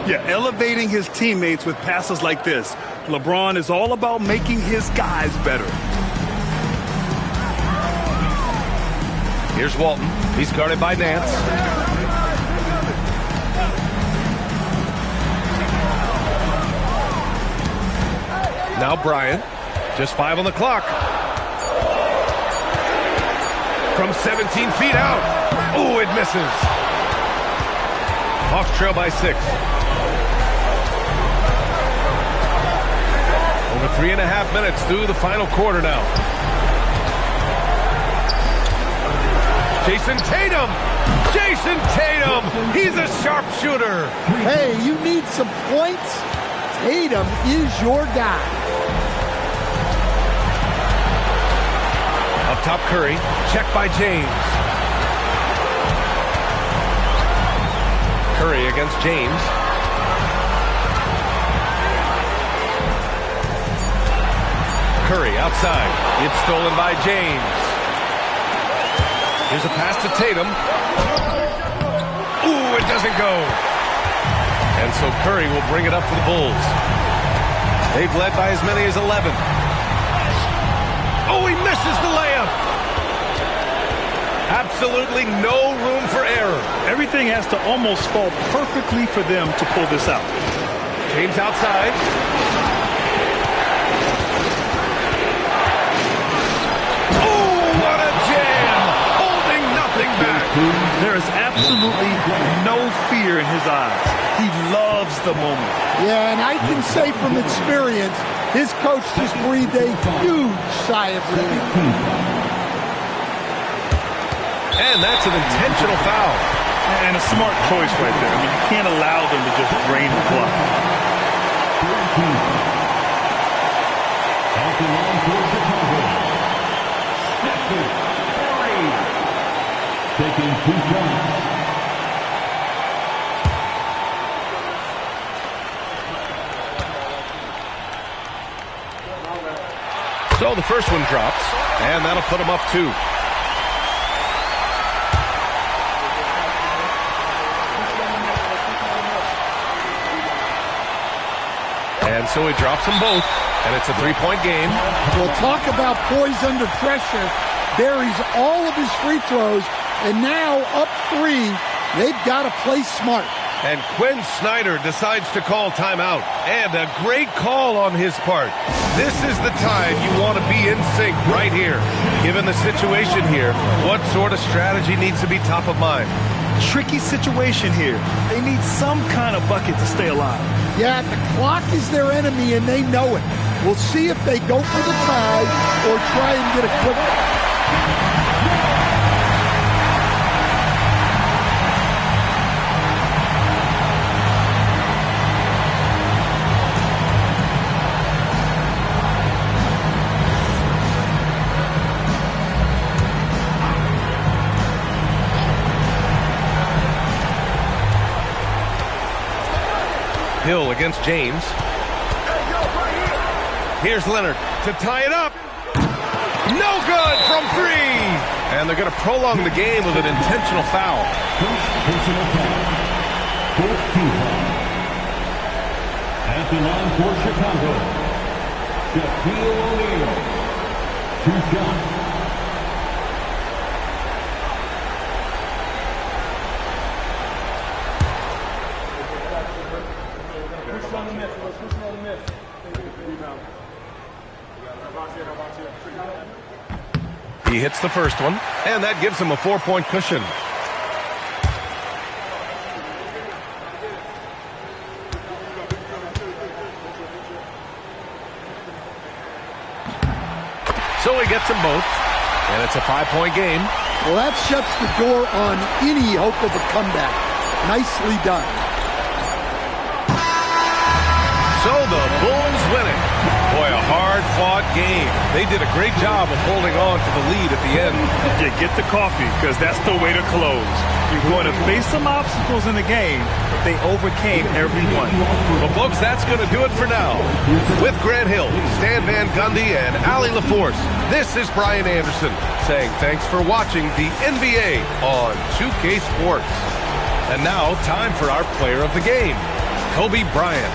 Yeah, elevating his teammates with passes like this. LeBron is all about making his guys better. Here's Walton. He's guarded by Nance. Now Bryant. Just 5 on the clock. From 17 feet out. Oh, it misses. Hawks trail by 6. Over 3.5 minutes through the final quarter now. Jason Tatum. Jason Tatum. He's a sharpshooter. Hey, you need some points? Tatum is your guy. Up top, Curry. Check by James. Curry against James. Curry outside. It's stolen by James. Here's a pass to Tatum. Ooh, it doesn't go. And so Curry will bring it up for the Bulls. They've led by as many as 11. Oh, he misses the layup. Absolutely no room for error. Everything has to almost fall perfectly for them to pull this out. James outside. Oh, what a jam! Holding nothing back. There is absolutely no fear in his eyes. He loves the moment. Yeah, and I can say from experience, his coach just breathed a huge sigh of relief. And that's an intentional foul. And a smart choice right there. I mean, you can't allow them to just drain the clock. At the line for Chicago, Stephen Curry. Taking 2 shots. So the first one drops, and that'll put him up 2. And so he drops them both, and it's a 3-point game. We'll talk about poise under pressure. Buries all of his free throws, and now up 3. They've got to play smart. And Quinn Snyder decides to call timeout. And a great call on his part. This is the time you want to be in sync right here. Given the situation here, what sort of strategy needs to be top of mind? Tricky situation here. They need some kind of bucket to stay alive. Yeah, the clock is their enemy, and they know it. We'll see if they go for the tie or try and get a quick one. Hill against James. Here's Leonard to tie it up. No good from 3. And they're going to prolong the game with an intentional foul. First personal foul. 14th foul. At the line for Chicago, Shaquille O'Neal. 2 shots. He hits the first one, and that gives him a 4-point cushion. So he gets them both, and it's a 5-point game. Well, that shuts the door on any hope of a comeback. Nicely done. So the Bulls win it. Boy, a hard-fought game. They did a great job of holding on to the lead at the end. Yeah, get the coffee, because that's the way to close. You're going to face some obstacles in the game, but they overcame every one. Well, folks, that's going to do it for now. With Grant Hill, Stan Van Gundy, and Allie LaForce, this is Brian Anderson saying thanks for watching the NBA on 2K Sports. And now, time for our player of the game, Kobe Bryant.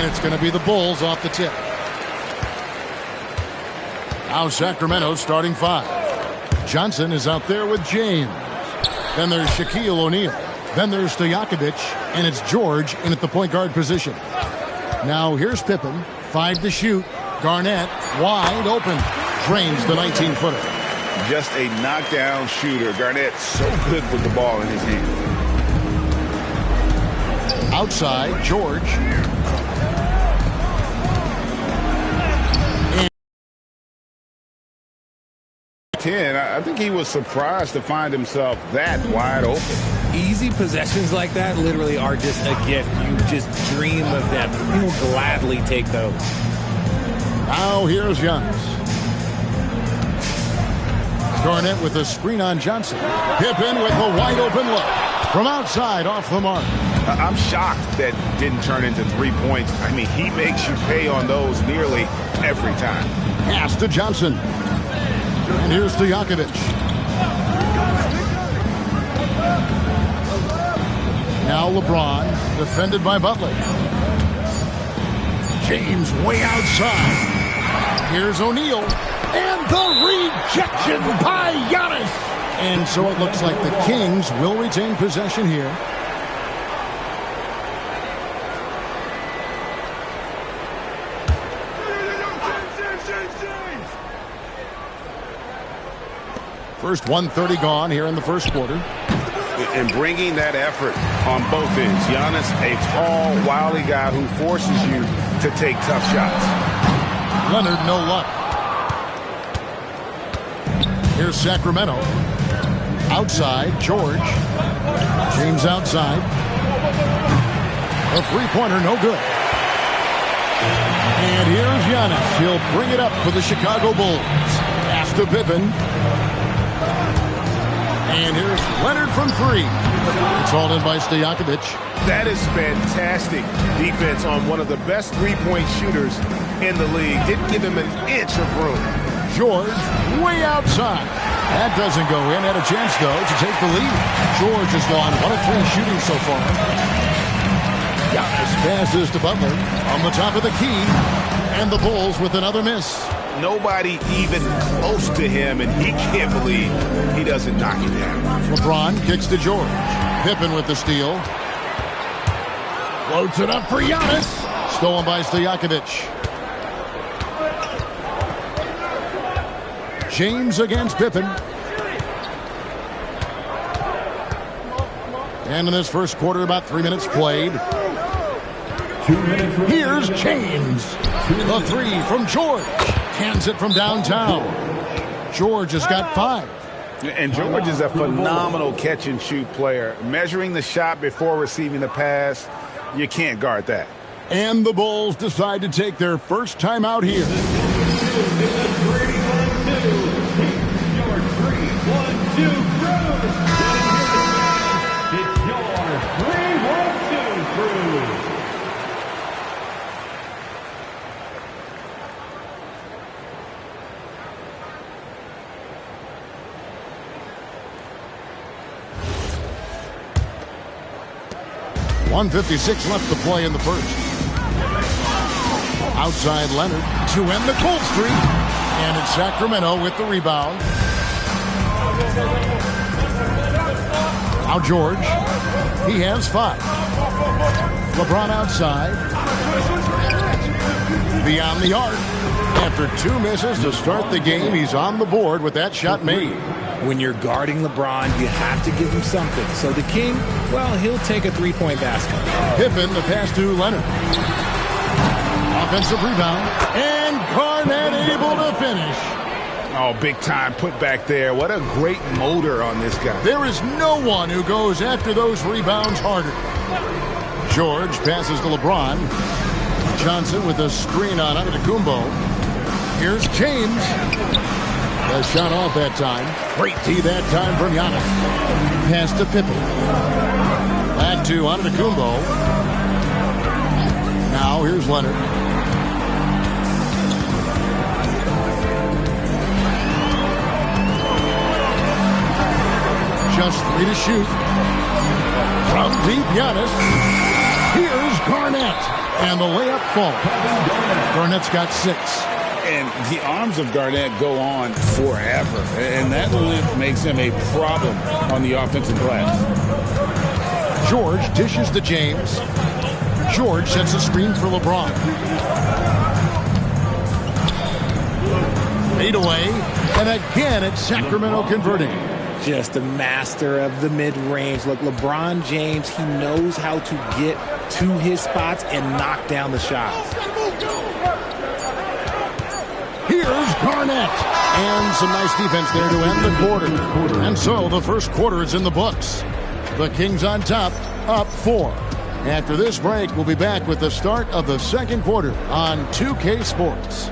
And it's going to be the Bulls off the tip. Now Sacramento starting 5. Johnson is out there with James. Then there's Shaquille O'Neal. Then there's Stojakovic. And it's George in at the point guard position. Now here's Pippen. 5 to shoot. Garnett wide open. Drains the 19-footer. Just a knockdown shooter. Garnett so good with the ball in his hand. Outside, George. 10, I think he was surprised to find himself that wide open. Easy possessions like that literally are just a gift. You just dream of them. You'll gladly take those. Now here's Giannis. Garnett with a screen on Johnson. Pippen with a wide open look. From outside, off the mark. I'm shocked that didn't turn into 3 points. I mean, he makes you pay on those nearly every time. Pass to Johnson. And here's Stojakovic. Now LeBron, defended by Butler. James way outside. Here's O'Neal. And the rejection by Giannis. And so it looks like the Kings will retain possession here. First 1:30 gone here in the first quarter. And bringing that effort on both ends. Giannis, a tall, wily guy who forces you to take tough shots. Leonard, no luck. Here's Sacramento. Outside, George. James outside. A three-pointer, no good. And here's Giannis. He'll bring it up for the Chicago Bulls. Pass to Pippen. And here's Leonard from 3. It's hauled in by Stojakovic. That is fantastic defense on one of the best three-point shooters in the league. Didn't give him an inch of room. George way outside. That doesn't go in. Had a chance, though, to take the lead. George has gone 1 of 3 shooting so far. Giannis passes to Butler on the top of the key. And the Bulls with another miss. Nobody even close to him, and he can't believe he doesn't knock it down. LeBron kicks to George. Pippen with the steal. Floats it up for Giannis. Stolen by Stojakovic. James against Pippen. And in this first quarter, about 3 minutes played. 2 minutes. Here's James. The 3 from George. Hands it from downtown. George has got 5. And George is a phenomenal catch-and-shoot player. Measuring the shot before receiving the pass, you can't guard that. And the Bulls decide to take their first time out here. Your 3-1-2 crew. It's your 3-1-2 crew. .156 left to play in the first. Outside Leonard to end the cold streak. And it's Sacramento with the rebound. Now George. He has 5. LeBron outside. Beyond the arc. After 2 misses to start the game, he's on the board with that shot made. When you're guarding LeBron, you have to give him something. So the King, well, he'll take a 3-point basket. Pippen, the pass to Leonard. Offensive rebound. And Garnett able to finish. Oh, big time put back there. What a great motor on this guy. There is no one who goes after those rebounds harder. George passes to LeBron. Johnson with a screen on Antetokounmpo. Here's James. A shot off that time. Great D that time from Giannis. Pass to Pippen. Back to Antetokounmpo. Now here's Leonard. Just 3 to shoot. From deep, Giannis. Here's Garnett. And the layup falls. Garnett's got 6. And the arms of Garnett go on forever. And that limp makes him a problem on the offensive glass. George dishes to James. George sets a screen for LeBron. Fade away. And again, it's Sacramento converting. Just a master of the mid-range. Look, LeBron James, he knows how to get to his spots and knock down the shots. Here's Garnett. And some nice defense there to end the quarter. And so the first quarter is in the books. The Kings on top, up 4. After this break, we'll be back with the start of the second quarter on 2K Sports.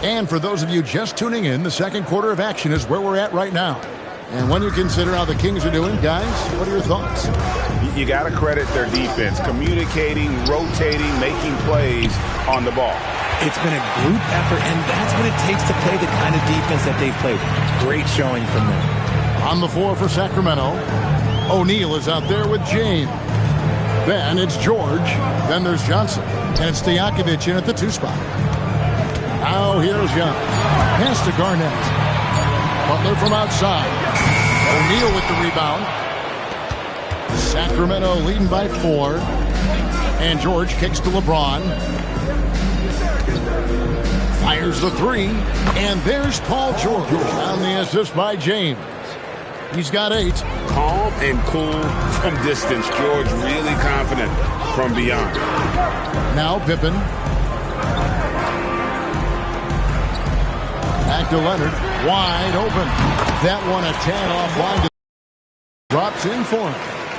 And for those of you just tuning in, the second quarter of action is where we're at right now. And when you consider how the Kings are doing, guys, what are your thoughts? You got to credit their defense, communicating, rotating, making plays on the ball. It's been a group effort, and that's what it takes to play the kind of defense that they've played. Great showing from them. On the floor for Sacramento, O'Neal is out there with James. Then it's George. Then there's Johnson. And it's Stojakovic in at the 2 spot. Now here's Young. Pass to Garnett. Butler from outside. O'Neal with the rebound. Sacramento leading by 4. And George kicks to LeBron. Fires the 3. And there's Paul George on the assist by James. He's got 8. Calm and cool from distance. George really confident from beyond. Now Pippen. Back to Leonard. Wide open. That one a tad offline. Drops in for him.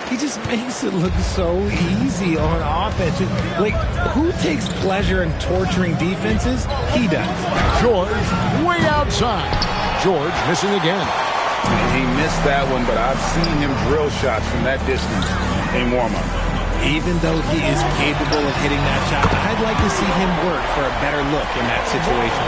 He just makes it look so easy on offense. Like, who takes pleasure in torturing defenses? He does. George way outside. George missing again. He missed that one, but I've seen him drill shots from that distance in warm-up. Even though he is capable of hitting that shot, I'd like to see him work for a better look in that situation.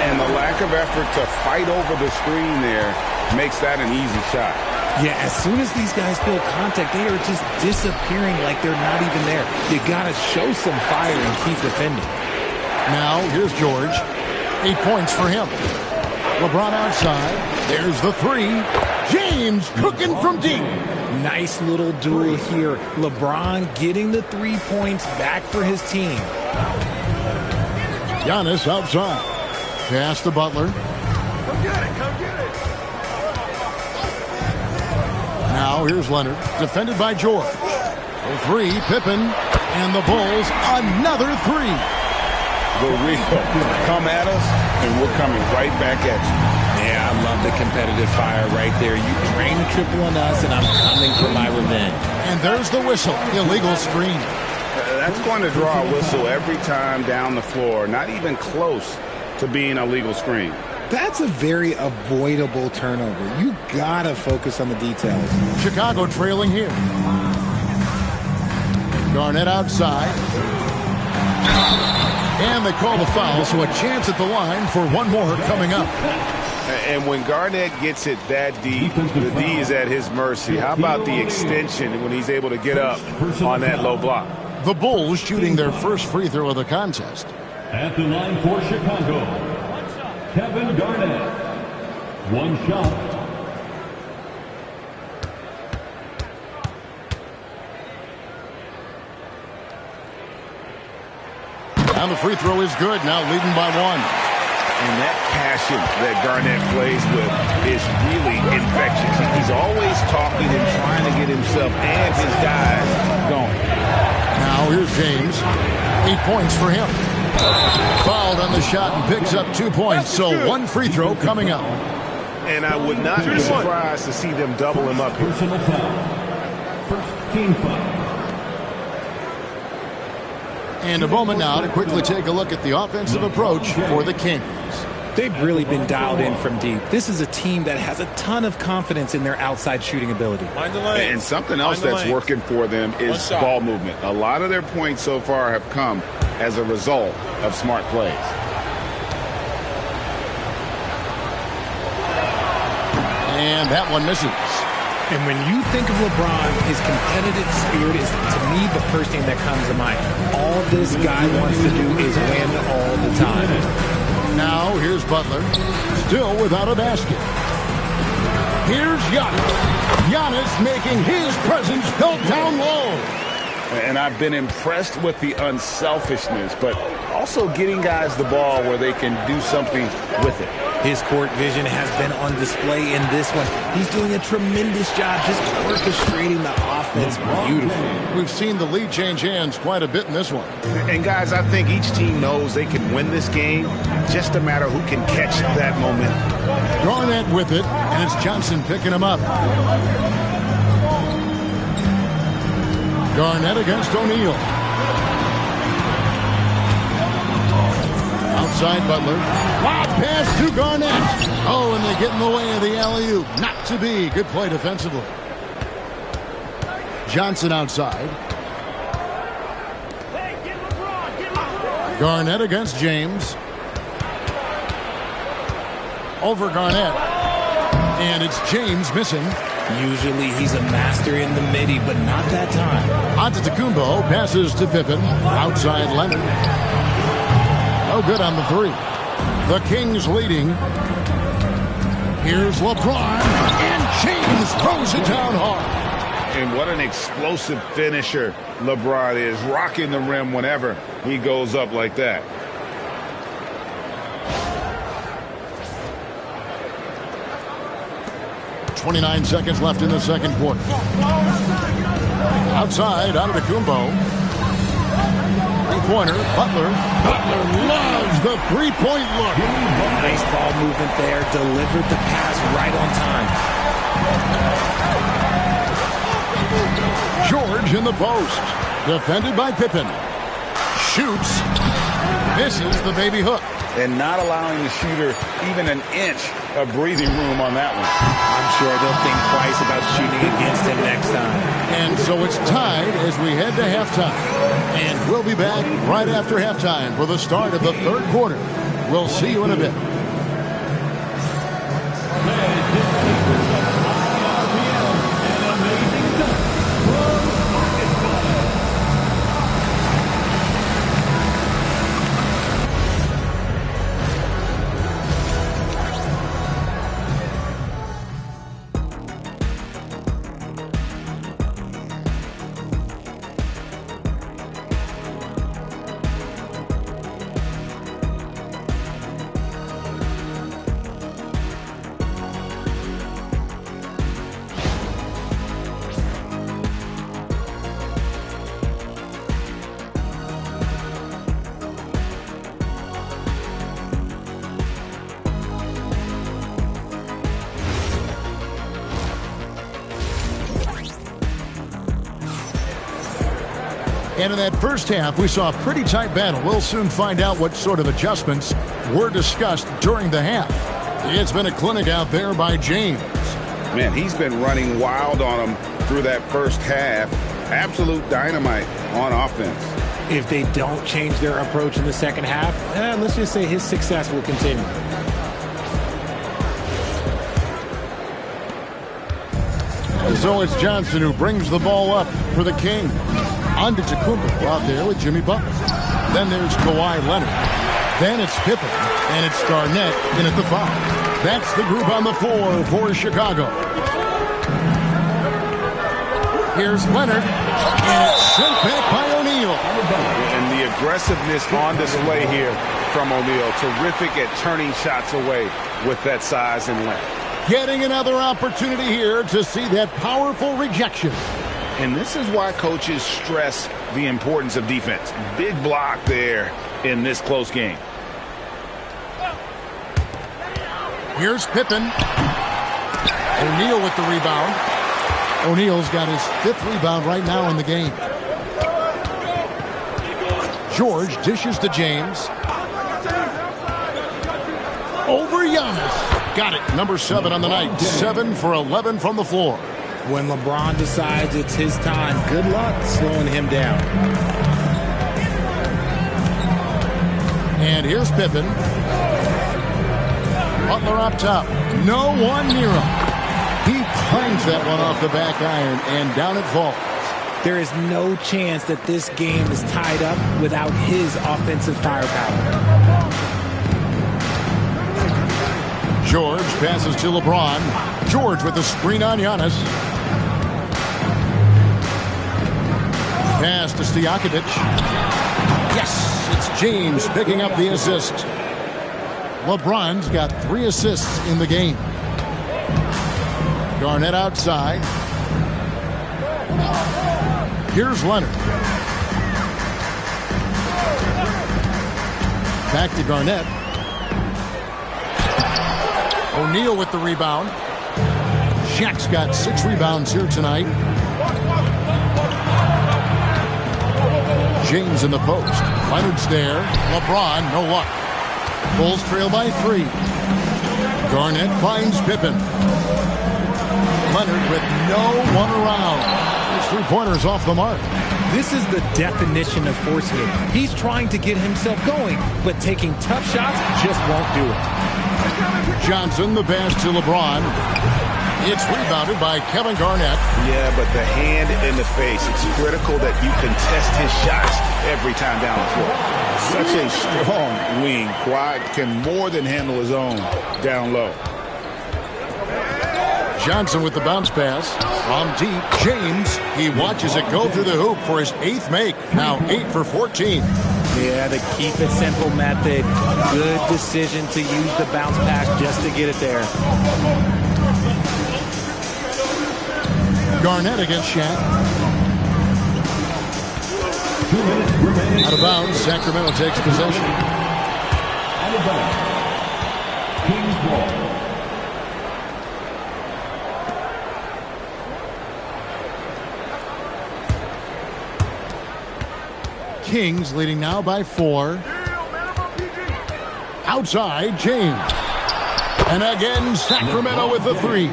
And the lack of effort to fight over the screen there makes that an easy shot. Yeah, as soon as these guys feel contact, they are just disappearing like they're not even there. You got to show some fire and keep defending. Now, here's George. 8 points for him. LeBron outside. There's the 3. James cooking from deep. Nice little duel here. LeBron getting the 3 points back for his team. Giannis outside. Pass to Butler. Come get it, come get it. Now here's Leonard. Defended by George. The 3, Pippen. And the Bulls, another 3. The real come at us, and we're coming right back at you. Yeah, I love the competitive fire right there. You drain a triple on us, and I'm coming for my revenge. And there's the whistle. Illegal screen. That's going to draw a whistle every time down the floor. Not even close to being a legal screen. That's a very avoidable turnover. You got to focus on the details. Chicago trailing here. Garnett outside. And they call the foul, so a chance at the line for one more coming up. And when Garnett gets it that deep, the D is at his mercy. How about the extension when he's able to get up on that low block? The Bulls shooting their first free throw of the contest. At the line for Chicago, Kevin Garnett. 1 shot. And the free throw is good, now leading by 1. And that passion that Garnett plays with is really infectious. He's always talking and trying to get himself and his guys going. Now here's James. 8 points for him. Fouled on the shot and picks up 2 points. So 1 free throw coming up. And I would not be surprised to see them double him up here. Personal foul. First team foul. And a moment now to quickly take a look at the offensive approach for the Kings. They've really been dialed in from deep. This is a team that has a ton of confidence in their outside shooting ability. And something else that's working for them is ball movement. A lot of their points so far have come as a result of smart plays. And that one misses. And when you think of LeBron, his competitive spirit is, to me, the first thing that comes to mind. All this guy wants to do is win all the time. Now, here's Butler, still without a basket. Here's Giannis. Giannis making his presence felt down low. And I've been impressed with the unselfishness, but also getting guys the ball where they can do something with it. His court vision has been on display in this one. He's doing a tremendous job just orchestrating the offense beautifully. We've seen the lead change hands quite a bit in this one. And guys, I think each team knows they can win this game, just a matter who can catch that momentum. Garnett with it, and it's Johnson picking him up. Garnett against O'Neal. Outside Butler. Lob pass to Garnett. Oh, and they get in the way of the alley-oop. Not to be. Good play defensively. Johnson outside. Garnett against James. Over Garnett. And it's James missing. Usually he's a master in the midi, but not that time. Antetokounmpo passes to Pippen. Outside Leonard. No good on the three. The Kings leading. Here's LeBron. And James throws it down hard. And what an explosive finisher LeBron is. Rocking the rim whenever he goes up like that. .29 seconds left in the second quarter. Outside, Antetokounmpo. Three-pointer, Butler. Butler loves the three-point look. Nice ball movement there. Delivered the pass right on time. George in the post. Defended by Pippen. Shoots. Misses the baby hook. And not allowing the shooter even an inch of breathing room on that one. I'm sure they'll think twice about shooting against him next time. And so it's tied as we head to halftime. And we'll be back right after halftime for the start of the third quarter. We'll see you in a bit. And in that first half, we saw a pretty tight battle. We'll soon find out what sort of adjustments were discussed during the half. It's been a clinic out there by James. Man, he's been running wild on him through that first half. Absolute dynamite on offense. If they don't change their approach in the second half, let's just say his success will continue. And so it's Johnson who brings the ball up for the King. Antetokounmpo out there with Jimmy Butler. Then there's Kawhi Leonard. Then it's Pippen. And it's Garnett in at the 5. That's the group on the floor for Chicago. Here's Leonard. And it's sent back by O'Neal. And the aggressiveness on display here from O'Neal. Terrific at turning shots away with that size and length. Getting another opportunity here to see that powerful rejection. And this is why coaches stress the importance of defense. Big block there in this close game. Here's Pippen. O'Neal with the rebound. O'Neal's got his 5th rebound right now in the game. George dishes to James. Over Giannis. Got it. Number 7 on the night. 7 for 11 from the floor. When LeBron decides it's his time, good luck slowing him down. And here's Pippen. Butler up top. No one near him. He claims that one off the back iron, and down it falls. There is no chance that this game is tied up without his offensive firepower. George passes to LeBron. George with the screen on Giannis. Pass to Stojakovic. Yes, it's James picking up the assist. LeBron's got 3 assists in the game. Garnett outside. Here's Leonard. Back to Garnett. O'Neal with the rebound. Shaq's got 6 rebounds here tonight. James in the post. Leonard's there. LeBron, no luck. Bulls trail by 3. Garnett finds Pippen. Leonard with no one around. His 3-pointers off the mark. This is the definition of forcing it. He's trying to get himself going, but taking tough shots just won't do it. Johnson, the pass to LeBron. It's rebounded by Kevin Garnett. Yeah, but the hand in the face. It's critical that you contest his shots every time down the floor. Such a strong wing. Kawhi can more than handle his own down low. Johnson with the bounce pass. From deep, James. He watches it go through the hoop for his 8th make. Now 8 for 14. Yeah, the keep it simple method. Good decision to use the bounce pass just to get it there. Garnett against Shaq. Out of bounds, Sacramento takes possession. Out of bounds. Kings ball. Kings leading now by 4. Outside, James. And again, Sacramento with the 3.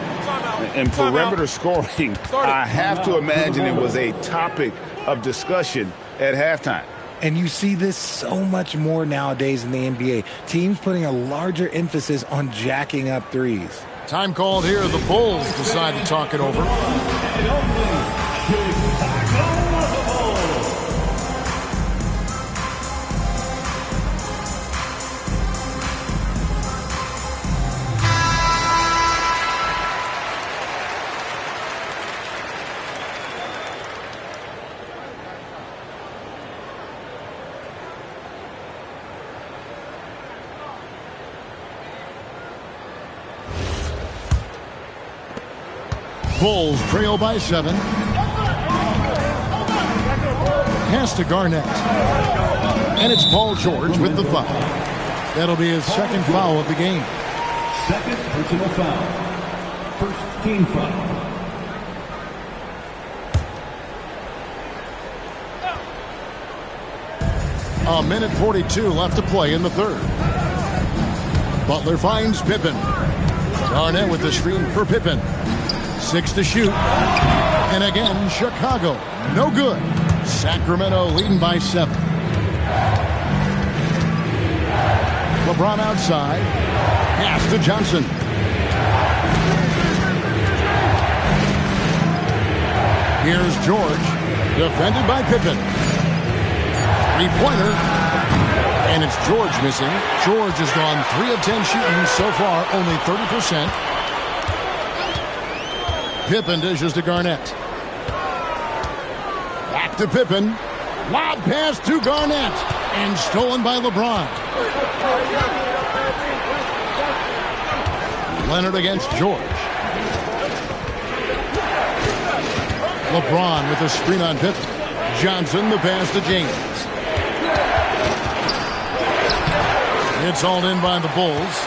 And perimeter scoring, I have to imagine it was a topic of discussion at halftime. And you see this so much more nowadays in the NBA. Teams putting a larger emphasis on jacking up threes. Time called here. The Bulls decide to talk it over. Bulls trail by 7. Pass to Garnett. And it's Paul George with the foul. That'll be his 2nd foul of the game. 2nd personal foul. 1st team foul. A minute 42 left to play in the 3rd. Butler finds Pippen. Garnett with the screen for Pippen. 6 to shoot. And again, Chicago. No good. Sacramento leading by 7. LeBron outside. Pass to Johnson. Here's George. Defended by Pippen. 3-pointer. And it's George missing. George has gone 3 of 10 shooting so far, only 30%. Pippen dishes to Garnett. Back to Pippen. Lob pass to Garnett. And stolen by LeBron. Leonard against George. LeBron with a screen on Pippen. Johnson, the pass to James. It's hauled in by the Bulls.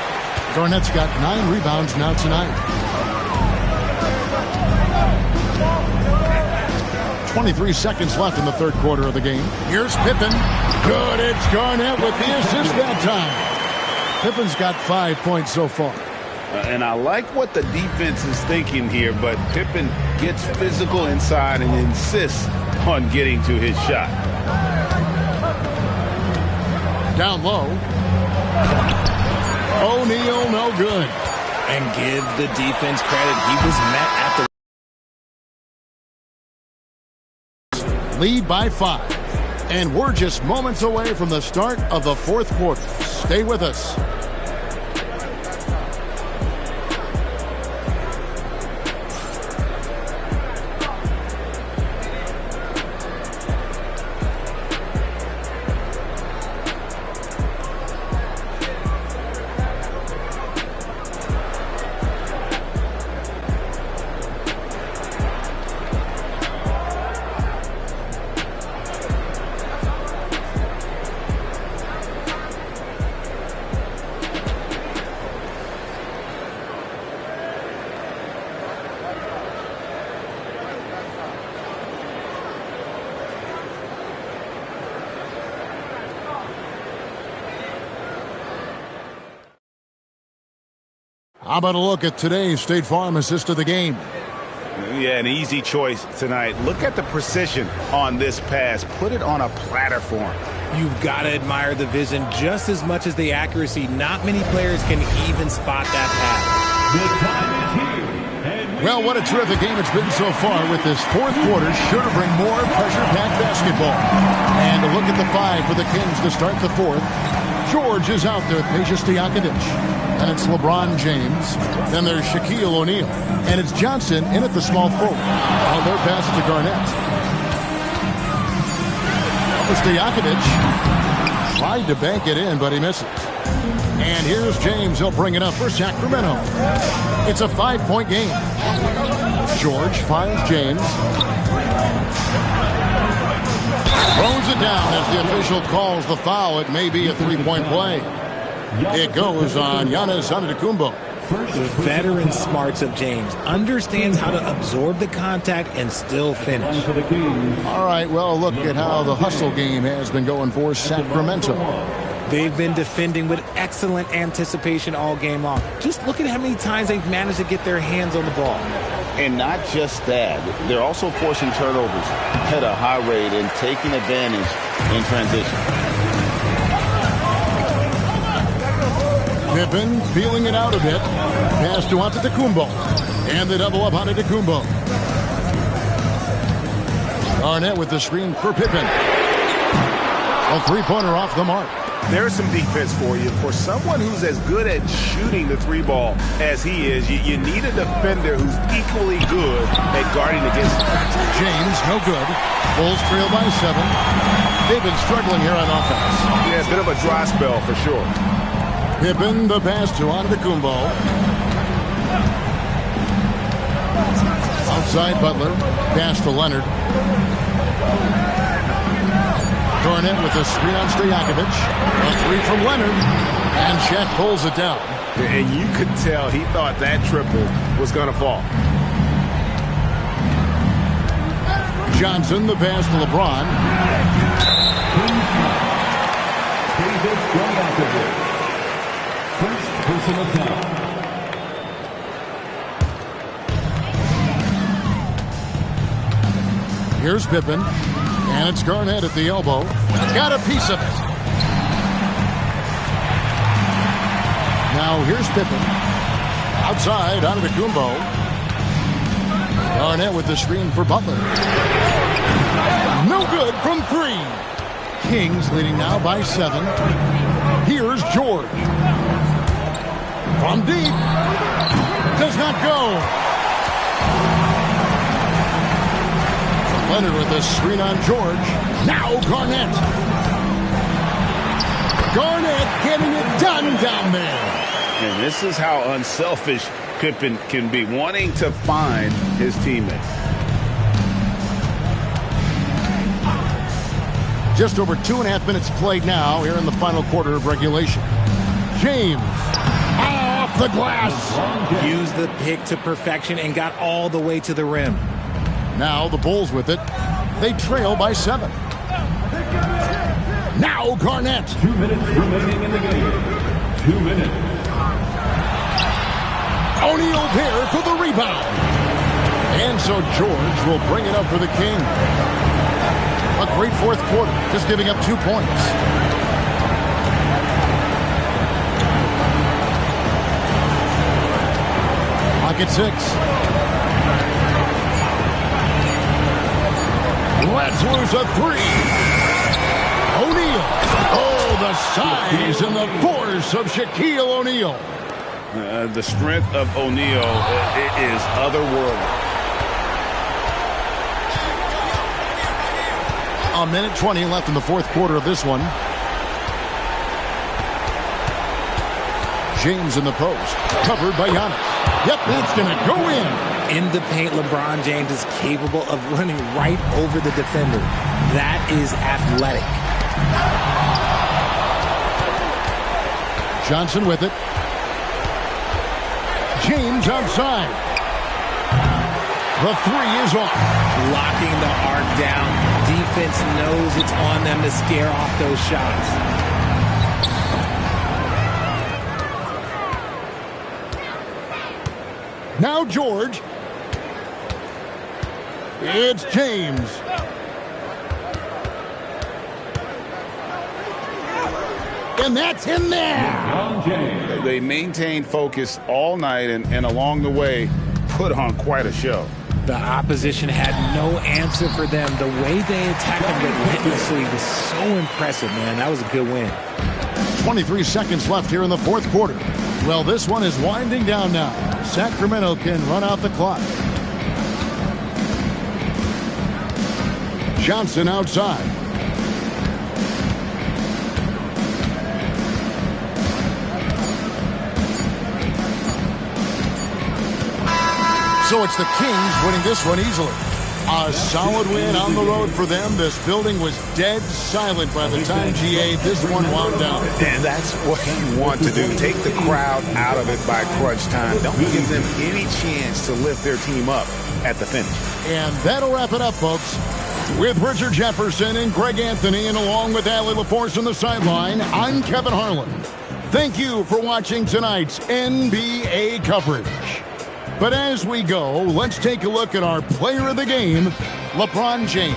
Garnett's got 9 rebounds now tonight. 23 seconds left in the 3rd quarter of the game. Here's Pippen. Good. It's Garnett with the assist that time. Pippen's got 5 points so far. And I like what the defense is thinking here, but Pippen gets physical inside and insists on getting to his shot. Down low. O'Neal, no good. And give the defense credit. He was met at the lead by 5. And we're just moments away from the start of the fourth quarter. Stay with us. How about a look at today's State Farm assist of the game? Yeah, an easy choice tonight. Look at the precision on this pass. Put it on a platter for him. You've got to admire the vision just as much as the accuracy. Not many players can even spot that pass. The time is here. Well, what a terrific game it's been so far with this fourth quarter. Sure to bring more pressure-packed basketball. And a look at the 5 for the Kings to start the fourth. George is out there with Peja Stojakovic. And it's LeBron James. Then there's Shaquille O'Neal. And it's Johnson in at the small forward. On their pass to Garnett. Stojakovic tried to bank it in, but he misses. And here's James. He'll bring it up for Sacramento. It's a 5-point game. George finds James. Throws it down as the official calls the foul. It may be a 3-point play. It goes on Giannis Antetokounmpo. The veteran smarts of James understands how to absorb the contact and still finish. All right, well, look at how the hustle game has been going for Sacramento. They've been defending with excellent anticipation all game long. Just look at how many times they've managed to get their hands on the ball. And not just that, they're also forcing turnovers at a high rate and taking advantage in transition. Pippen feeling it out a bit. Pass to Antetokounmpo. And the double up on Antetokounmpo. Garnett with the screen for Pippen. A three-pointer off the mark. There's some defense for you. For someone who's as good at shooting the three ball as he is, you need a defender who's equally good at guarding against him. James, no good. Bulls trail by 7. They've been struggling here on offense. Yeah, a bit of a dry spell for sure. Pippen, the pass to Antetokounmpo. Outside Butler. Pass to Leonard. Garnett with a screen on Stojakovic. A 3 from Leonard. And Shaq pulls it down. And you could tell he thought that triple was going to fall. Johnson, the pass to LeBron. First personal foul. Here's Pippen. And it's Garnett at the elbow. Got a piece of it. Now here's Pippen. Outside, Antetokounmpo. Garnett with the screen for Butler. No good from 3. Kings leading now by 7. Here's George. From deep. Does not go. Leonard with a screen on George. Now Garnett. Garnett getting it done down there. And this is how unselfish Pippen can be, wanting to find his teammate. Just over 2.5 minutes played now here in the final quarter of regulation. James off the glass. Used the pick to perfection and got all the way to the rim. Now the Bulls with it. They trail by 7. Now Garnett. 2 minutes remaining in the game. 2 minutes. O'Neal there for the rebound. And so George will bring it up for the Kings. A great fourth quarter, just giving up 2 points. back at 6. Let's lose a 3. O'Neal. Oh, the size and the force of Shaquille O'Neal. The strength of O'Neal is otherworldly. A minute 20 left in the fourth quarter of this one. James in the post. Covered by Giannis. Yep, that's going to go in. In the paint, LeBron James is capable of running right over the defender. That is athletic. Johnson with it. James outside. The 3 is off. Locking the arc down. Defense knows it's on them to scare off those shots. Now George. It's James. And that's in there. They maintained focus all night and along the way put on quite a show. The opposition had no answer for them. The way they attacked them relentlessly was so impressive, man. That was a good win. 23 seconds left here in the fourth quarter. Well, this one is winding down now. Sacramento can run out the clock. Johnson outside. So it's the Kings winning this one easily. A solid win on the road for them. This building was dead silent by the time GA this one wound down. And that's what you want to do. Take the crowd out of it by crunch time. Don't give them any chance to lift their team up at the finish. And that'll wrap it up, folks. With Richard Jefferson and Greg Anthony, and along with Allie LaForce on the sideline, I'm Kevin Harlan. Thank you for watching tonight's NBA coverage. But as we go, let's take a look at our player of the game, LeBron James.